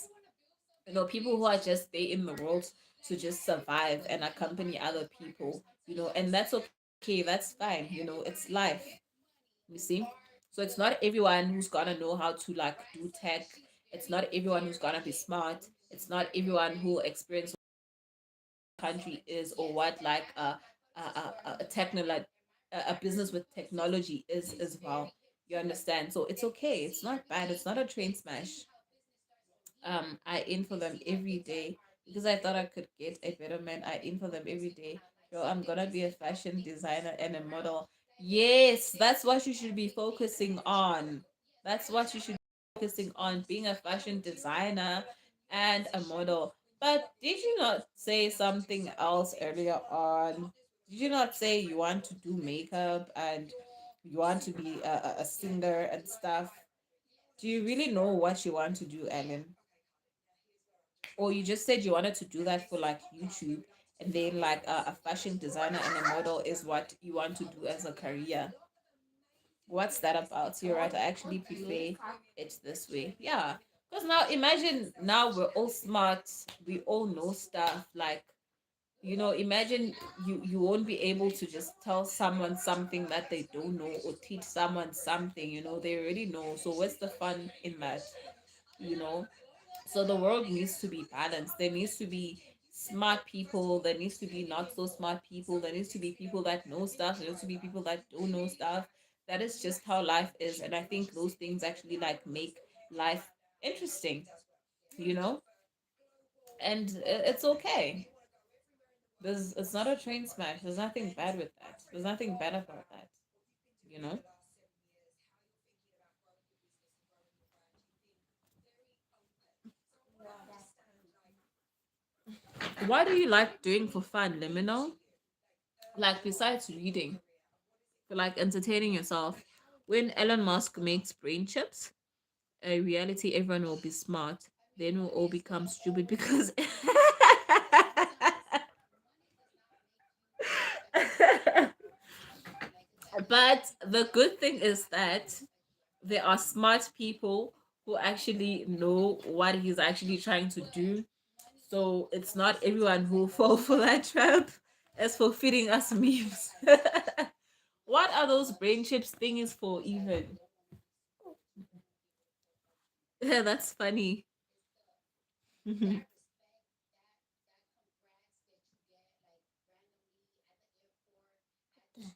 you know, people who are just there in the world to just survive and accompany other people, you know, and that's okay. That's fine. You know, it's life. You see? So it's not everyone who's gonna know how to like do tech. It's not everyone who's gonna be smart. It's not everyone who experience country is or what like a techno a business with technology is as well. You understand? So it's okay. It's not bad. It's not a train smash. I aim for them every day because I thought I could get a better man. I aim for them every day. Yo, I'm gonna be a fashion designer and a model. Yes, that's what you should be focusing on. That's what you should be focusing on, being a fashion designer and a model. But did you not say something else earlier on? Did you not say you want to do makeup and you want to be a singer and stuff? Do you really know what you want to do, Ellen? Or you just said you wanted to do that for like YouTube, and then like a fashion designer and a model is what you want to do as a career. What's that about? You're right. I actually prefer it this way. Yeah. Because now imagine now we're all smart. We all know stuff. Like, you know, imagine you won't be able to just tell someone something that they don't know or teach someone something, you know, they already know. So what's the fun in that? You know? So the world needs to be balanced. There needs to be smart people. There needs to be not so smart people. There needs to be people that know stuff. There needs to be people that don't know stuff. That is just how life is. And I think those things actually like make life interesting, you know? And it's okay. It's not a train smash. There's nothing bad with that. There's nothing bad about that, you know? What do you like doing for fun, Liminal? Like besides reading? For like entertaining yourself. When Elon Musk makes brain chips, a reality everyone will be smart. Then we'll all become stupid because but the good thing is that there are smart people who actually know what he's actually trying to do. So it's not everyone who fall for that trap as for feeding us memes. What are those brain chips thingies for even? Yeah, that's funny.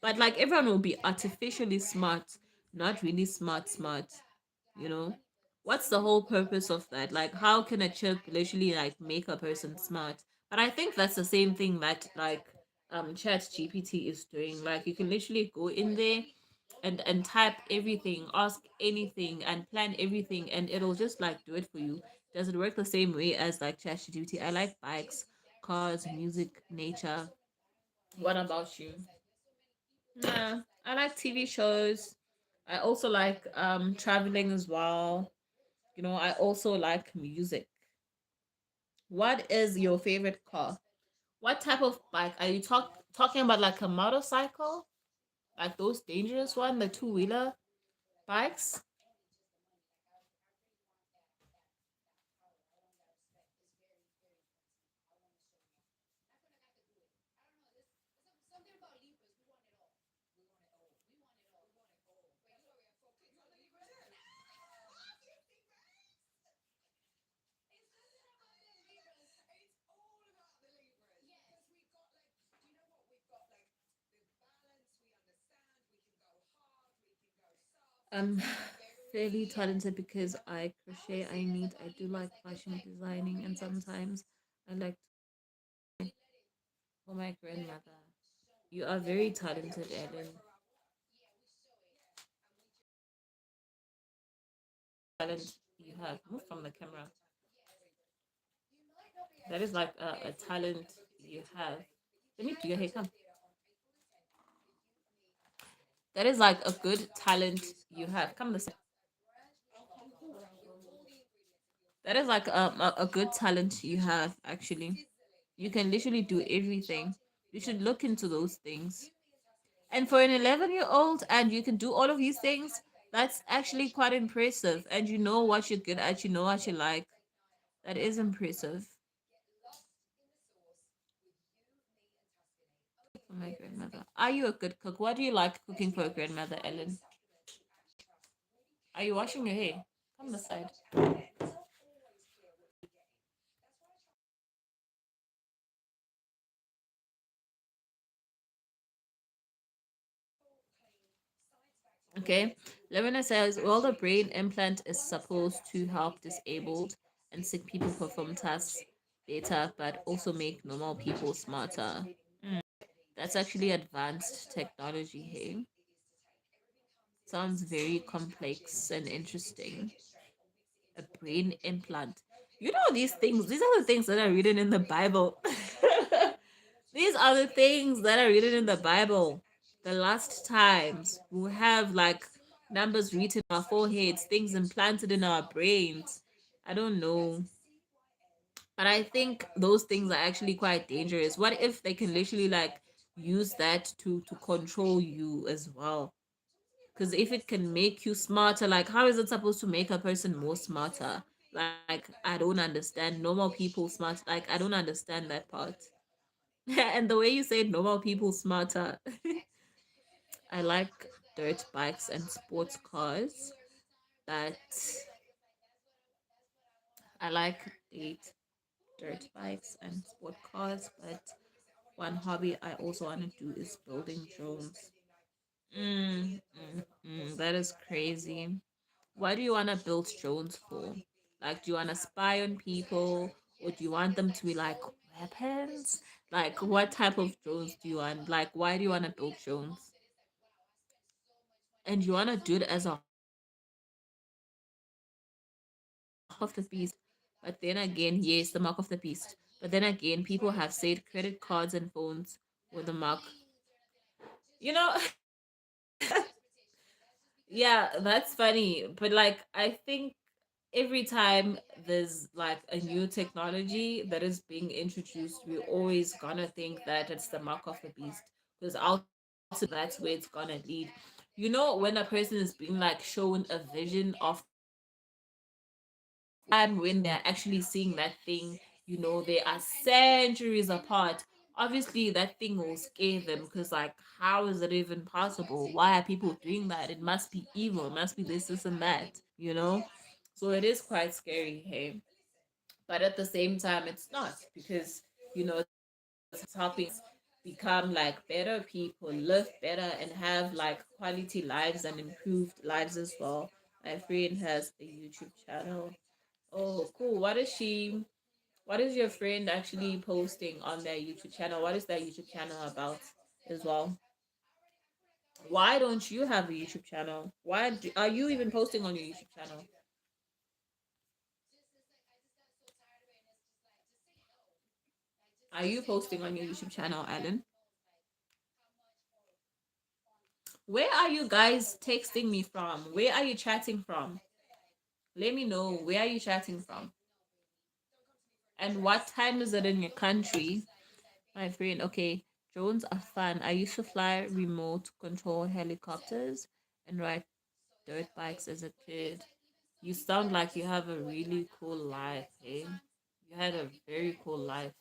But like everyone will be artificially smart, not really smart, you know? What's the whole purpose of that? Like how can a chip literally like make a person smart? But I think that's the same thing that like Chat GPT is doing. Like you can literally go in there and type everything, ask anything and plan everything and it'll just like do it for you. Does it work the same way as like Chat GPT? I like bikes, cars, music, nature. What about you? Nah, I like TV shows. I also like traveling as well. You know, I also like music. What is your favorite car? What type of bike are you talking about? Like a motorcycle, like those dangerous one, the two-wheeler bikes? I'm fairly talented because I crochet, I knit, I do like fashion designing, and sometimes I like for my grandmother. You are very talented, Ellen. Talent you have. Move from the camera. That is like a talent you have. Let me do your hair. Come. That is like a good talent you have. Come this. That is like a good talent you have, actually. You can literally do everything. You should look into those things. And for an 11-year-old, and you can do all of these things, that's actually quite impressive. And you know what you're good at, you know what you like. That is impressive. For my grandmother. Are you a good cook? What do you like cooking for a grandmother, Ellen? Are you washing your hair? Come this side. Okay. Lemina says, well, the brain implant is supposed to help disabled and sick people perform tasks better, but also make normal people smarter. Mm, that's actually advanced technology, hey? Sounds very complex and interesting. A brain implant. You know these things. These are the things that are written in the Bible. These are the things that are written in the Bible. The last times we have like numbers written on our foreheads, things implanted in our brains. I don't know. But I think those things are actually quite dangerous. What if they can literally like use that to control you as well? Because if it can make you smarter, like how is it supposed to make a person more smarter? Like I don't understand. Normal people smart. Like I don't understand that part. And the way you said normal people smarter, I like dirt bikes and sports cars, but I like date dirt bikes and sport cars. But one hobby I also want to do is building drones. That is crazy. What do you want to build drones for? Like, do you want to spy on people, or do you want them to be like weapons? Like, what type of drones do you want? Like, why do you want to build drones? And you want to do it as a of the beast. But then again, yes, the mark of the beast. But then again, people have said credit cards and phones were the mark. You know, yeah, that's funny. But like, I think every time there's like a new technology that is being introduced, we're always gonna think that it's the mark of the beast because ultimately that's where it's gonna lead. You know, when a person is being like shown a vision of time when they're actually seeing that thing, you know, they are centuries apart. Obviously, that thing will scare them because, like, how is it even possible? Why are people doing that? It must be evil. It must be this, and that, you know? So it is quite scary, hey? But at the same time, it's not because, you know, it's helping us become like better people, live better, and have like quality lives and improved lives as well. My friend has a YouTube channel. Oh, cool. What is your friend actually posting on their YouTube channel? What is their YouTube channel about as well? Why don't you have a YouTube channel? Are you even posting on your YouTube channel? Are you posting on your YouTube channel, Alan? Where are you guys texting me from? Where are you chatting from? Let me know. Where are you chatting from? And what time is it in your country? My friend, okay. Drones are fun. I used to fly remote control helicopters and ride dirt bikes as a kid. You sound like you have a really cool life, eh? You had a very cool life.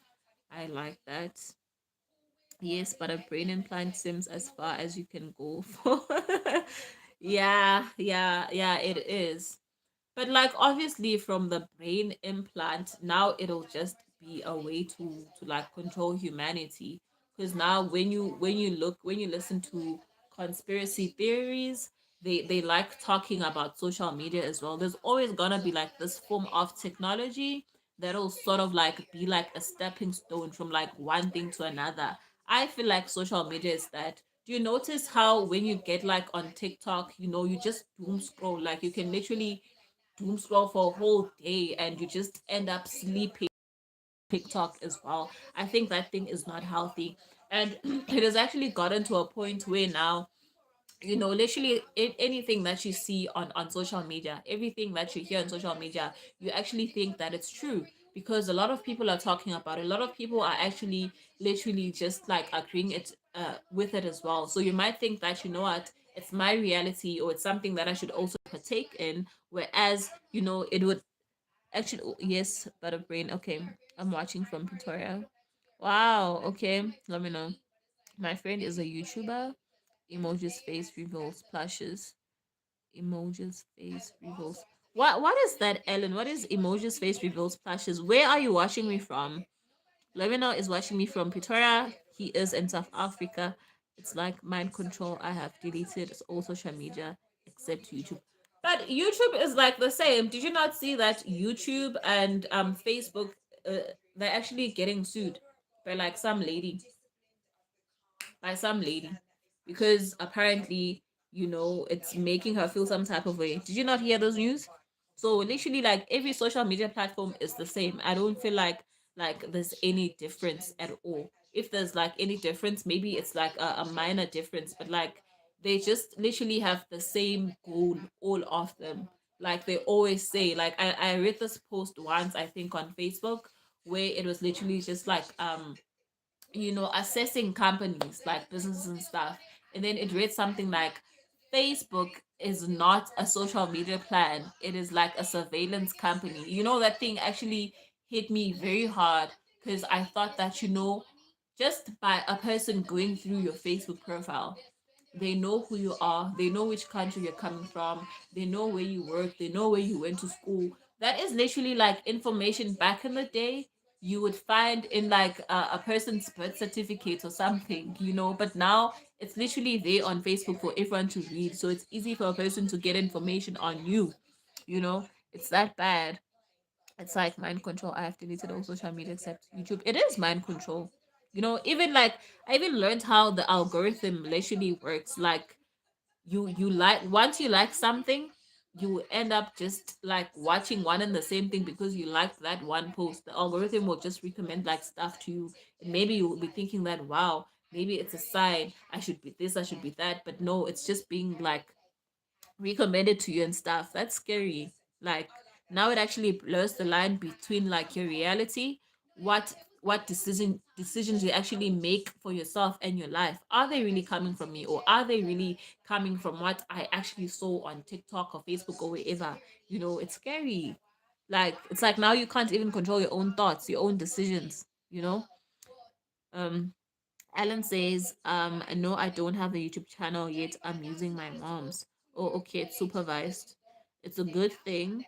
I like that. Yes, but a brain implant seems as far as you can go for. Yeah, it is. But like obviously from the brain implant, now it'll just be a way to like control humanity. Because now when you listen to conspiracy theories, they like talking about social media as well. There's always gonna be like this form of technology that'll sort of like be like a stepping stone from like one thing to another. I feel like social media is that. Do you notice how when you get like on TikTok, you know, you just doom scroll, like you can literally doom scroll for a whole day and you just end up sleeping TikTok as well. I think that thing is not healthy. And it has actually gotten to a point where now literally anything that you see on social media, everything that you hear on social media, you actually think that it's true because a lot of people are talking about it. A lot of people are actually literally just like agreeing it with it as well. So you might think that, you know what, it's my reality or it's something that I should also partake in, whereas it would actually, oh, yes, butter brain. Okay, I'm watching from Pretoria. Wow. Okay, let me know. My friend is a YouTuber. Emojis face reveals plushes. Emojis face reveals. What is that, Ellen? What is emojis face reveals plushes? Where are you watching me from? Lemino is watching me from Pretoria. He is in South Africa. It's like mind control. I have deleted all social media except YouTube. But YouTube is like the same. Did you not see that YouTube and Facebook, they're actually getting sued by like some lady, because apparently, it's making her feel some type of way. Did you not hear those news? So literally, like every social media platform is the same. I don't feel like there's any difference at all. If there's like any difference, maybe it's like a minor difference, but like they just literally have the same goal, all of them. Like they always say, like I read this post once, I think on Facebook, where it was literally just like assessing companies like businesses and stuff, and then it read something like Facebook is not a social media plan, it is like a surveillance company. That thing actually hit me very hard because I thought that just by a person going through your Facebook profile, they know who you are, they know which country you're coming from, they know where you work, they know where you went to school. That is literally like information back in the day you would find in like a person's birth certificate or something, but now it's literally there on Facebook for everyone to read. So it's easy for a person to get information on you. It's that bad. It's like mind control. I have deleted all social media except YouTube. It is mind control. Even like I even learned how the algorithm literally works. Like you like once you like something, you end up just like watching one and the same thing because you liked that one post. The algorithm will just recommend like stuff to you, and maybe you will be thinking that, wow, maybe it's a sign I should be this, I should be that, but no, it's just being like recommended to you and stuff. That's scary. Like now it actually blurs the line between like your reality, what decisions you actually make for yourself and your life. Are they really coming from me, or are they really coming from what I actually saw on TikTok or Facebook or wherever? It's scary. Like it's like now you can't even control your own thoughts, your own decisions, um Alan says, no, I don't have a YouTube channel yet. I'm using my mom's. Oh, okay, it's supervised. It's a good thing.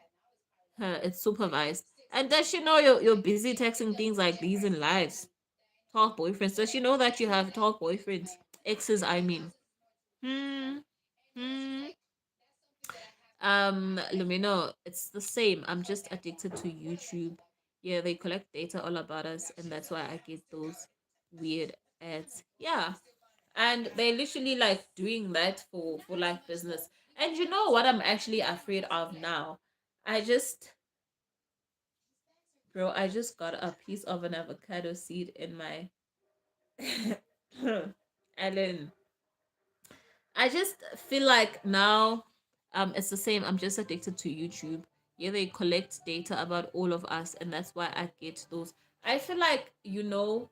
It's supervised. And does she know you're busy texting things like these in lives? Talk boyfriends. Does she know that you have talk boyfriends? Exes, I mean. Hmm. Hmm. Lumino, it's the same. I'm just addicted to YouTube. Yeah, they collect data all about us, and that's why I get those weird ads. Yeah, and they're literally like doing that for like business. And you know what I'm actually afraid of now? I just Bro, I just got a piece of an avocado seed in my Ellen. I just feel like now it's the same. I'm just addicted to YouTube. Yeah, they collect data about all of us, and that's why I get those. I feel like it'll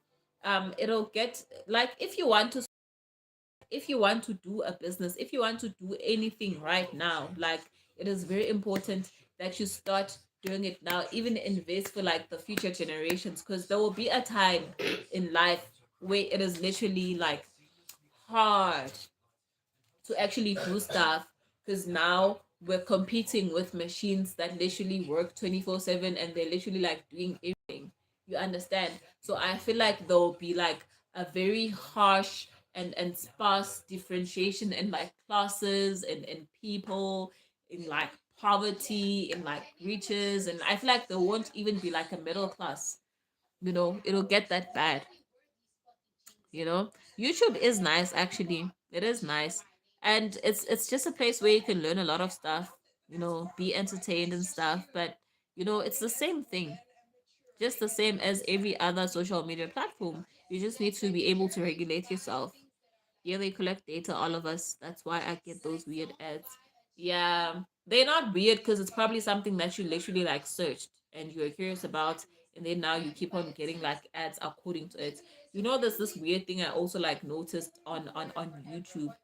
get like if you want to do a business, if you want to do anything right now, like it is very important that you start doing it now, even invest for like the future generations, because there will be a time in life where it is literally like hard to actually do stuff because now we're competing with machines that literally work 24/7 and they're literally like doing everything. You understand? So I feel like there'll be like a very harsh and sparse differentiation in like classes and people, in like poverty, in like riches, and I feel like there won't even be like a middle class. It'll get that bad. YouTube is nice, actually. It is nice, and it's just a place where you can learn a lot of stuff, be entertained and stuff. But it's the same thing, just the same as every other social media platform. You just need to be able to regulate yourself. Yeah, they collect data, all of us. That's why I get those weird ads. Yeah, they're not weird because it's probably something that you literally like searched and you were curious about, and then now you keep on getting like ads according to it. You know, there's this weird thing I also like noticed on YouTube.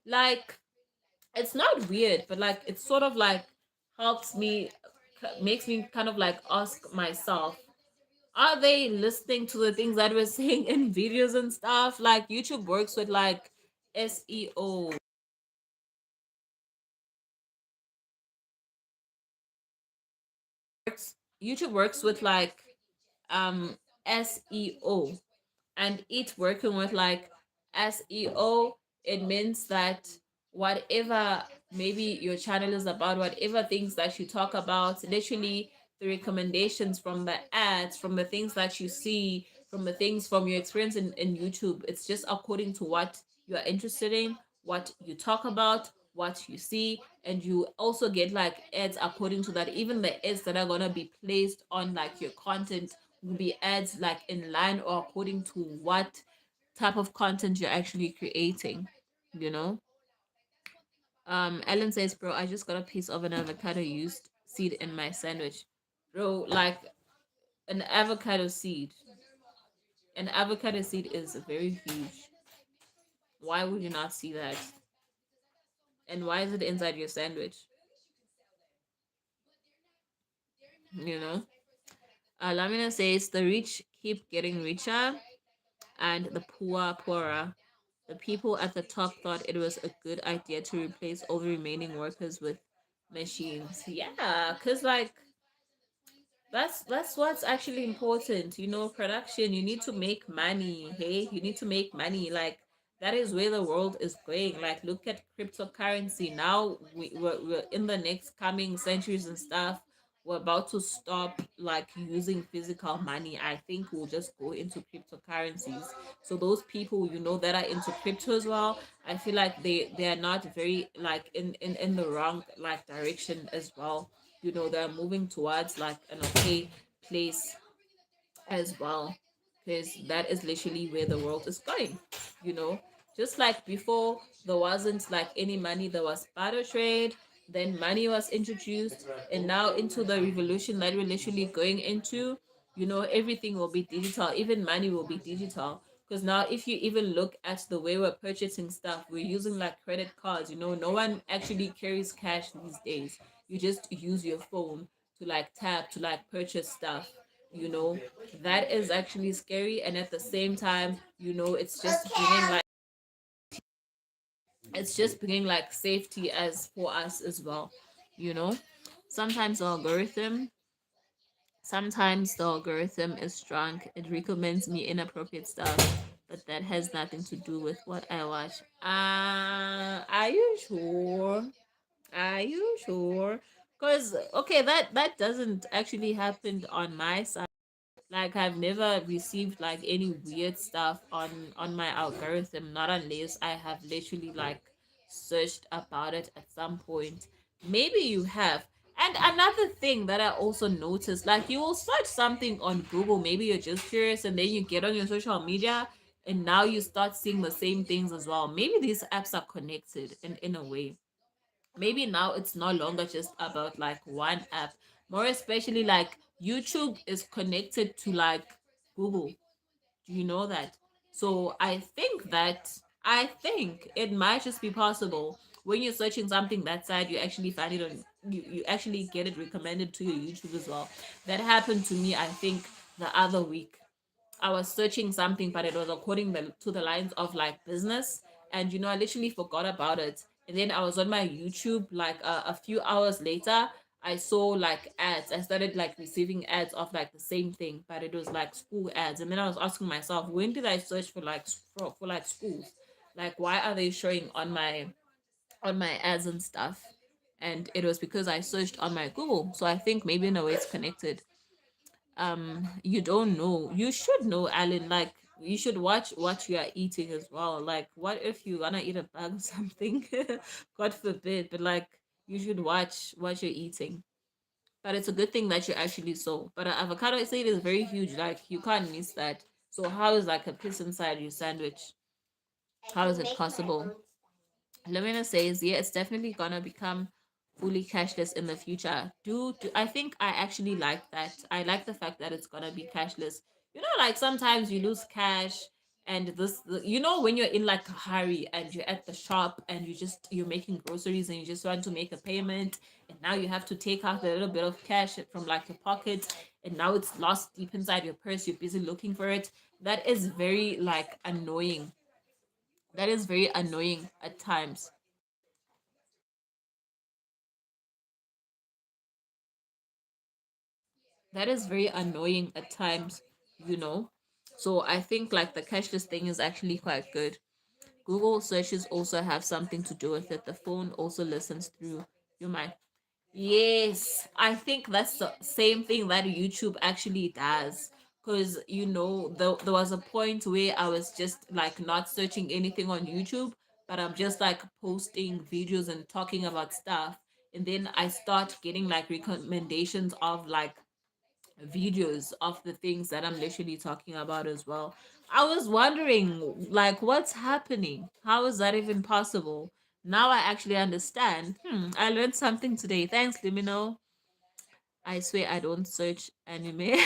Like, it's not weird, but like it's sort of like helps me, makes me kind of like ask myself, are they listening to the things that we're saying in videos and stuff? Like YouTube works with like SEO. YouTube works with like SEO, and it working with like SEO, it means that whatever maybe your channel is about, whatever things that you talk about, literally the recommendations from the ads, from the things that you see, from the things from your experience in YouTube, it's just according to what you are interested in, what you talk about, what you see, and you also get like ads according to that. Even the ads that are gonna be placed on like your content will be ads like in line or according to what type of content you're actually creating, you know. Ellen says, bro, I just got a piece of an avocado used seed in my sandwich. Bro, like an avocado seed. An avocado seed is very huge. Why would you not see that? And why is it inside your sandwich? You know? Lamina says the rich keep getting richer and the poor poorer. The people at the top thought it was a good idea to replace all the remaining workers with machines. Yeah, cause like that's what's actually important. You know, production. You need to make money. Hey, you need to make money. Like that is where the world is going. Like look at cryptocurrency. Now we're in the next coming centuries and stuff. We're about to stop like using physical money. I think we'll just go into cryptocurrencies. So those people, you know, that are into crypto as well, I feel like they are not very like in the wrong like direction as well. You know, they're moving towards like an okay place as well, because that is literally where the world is going. You know, just like before there wasn't like any money, there was barter trade, then money was introduced, and now into the revolution that we're literally going into, you know, everything will be digital, even money will be digital. Because now if you even look at the way we're purchasing stuff, we're using like credit cards. You know, no one actually carries cash these days. You just use your phone to like tap to like purchase stuff, you know. That is actually scary, and at the same time, you know, it's just bringing like safety as for us as well, you know. Sometimes the algorithm Sometimes the algorithm is drunk. It recommends me inappropriate stuff, but that has nothing to do with what I watch. Are you sure? Are you sure? Because okay, that doesn't actually happen on my side. Like I've never received like any weird stuff on my algorithm, not unless I have literally like searched about it at some point. Maybe you have. And another thing that I also noticed, like you will search something on Google, maybe you're just curious, and then you get on your social media and now you start seeing the same things as well. Maybe these apps are connected in a way. Maybe now it's no longer just about like one app, more especially like YouTube is connected to like Google. Do you know that? So I think it might just be possible when you're searching something that side, you actually find it on you actually get it recommended to your YouTube as well. That happened to me, I think, the other week. I was searching something, but it was according to the lines of like business. And you know, I literally forgot about it. And then I was on my YouTube like a few hours later. I saw like ads. I started like receiving ads of like the same thing, but it was like school ads. And then I was asking myself, when did I search for like for like schools? Like, why are they showing on my ads and stuff? And it was because I searched on my Google. So I think maybe in a way it's connected. You don't know, you should know, Alan. Like you should watch what you are eating as well. Like what if you wanna eat a bug or something? God forbid, but like you should watch what you're eating. But it's a good thing that you actually saw. But an avocado seed is very huge, like you can't miss that. So how is like a piece inside your sandwich? How is it possible? Lavina says, yeah, it's definitely gonna become fully cashless in the future. I think I actually like that. I like the fact that it's gonna be cashless. You know, like sometimes you lose cash and when you're in like a hurry and you're at the shop and you're making groceries and you just want to make a payment and now you have to take out a little bit of cash from like your pocket and now it's lost deep inside your purse. You're busy looking for it. That is very like annoying. That is very annoying at times. That is very annoying at times, you know. So I think like the cashless thing is actually quite good. Google searches also have something to do with it. The phone also listens through your mind. Yes, I think that's the same thing that YouTube actually does. Because, there was a point where I was just like not searching anything on YouTube, but I'm just like posting videos and talking about stuff. And then I start getting like recommendations of like videos of the things that I'm literally talking about as well. I was wondering, like, what's happening? How is that even possible? Now I actually understand. I learned something today. Thanks, Limino. I swear I don't search anime.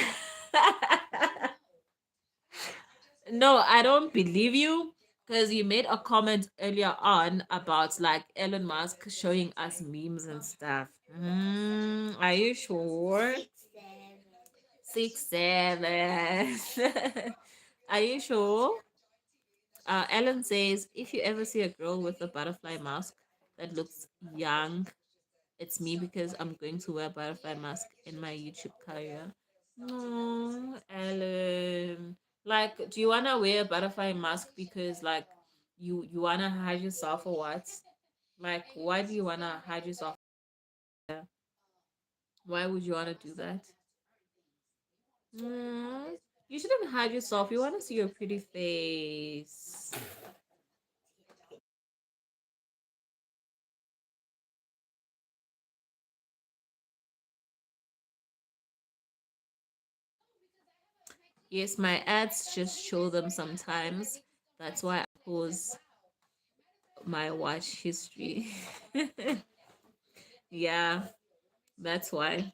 No, I don't believe you because you made a comment earlier on about like Elon Musk showing us memes and stuff. Are you sure? 6, 7. Are you sure? Ellen says, if you ever see a girl with a butterfly mask that looks young, it's me because I'm going to wear a butterfly mask in my YouTube career. No, Ellen. Like, do you wanna wear a butterfly mask because like you wanna hide yourself or what? Like, why do you wanna hide yourself? Why would you wanna do that? You shouldn't hide yourself. You want to see your pretty face. Yes, my ads just show them sometimes. That's why I pause my watch history. Yeah, that's why.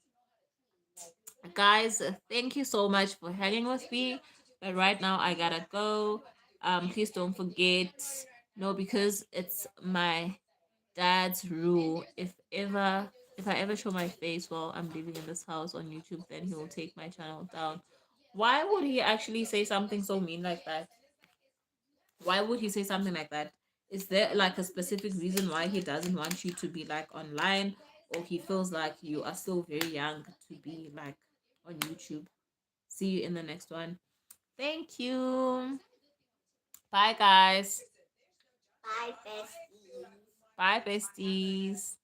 Guys, thank you so much for hanging with me. But right now I gotta go. Please don't forget. No, because it's my dad's rule. If I ever show my face while I'm living in this house on YouTube, then he will take my channel down. Why would he actually say something so mean like that? Why would he say something like that? Is there like a specific reason why he doesn't want you to be like online, or he feels like you are still very young to be like on YouTube? See you in the next one. Thank you. Bye, guys. Bye, besties. Bye, besties.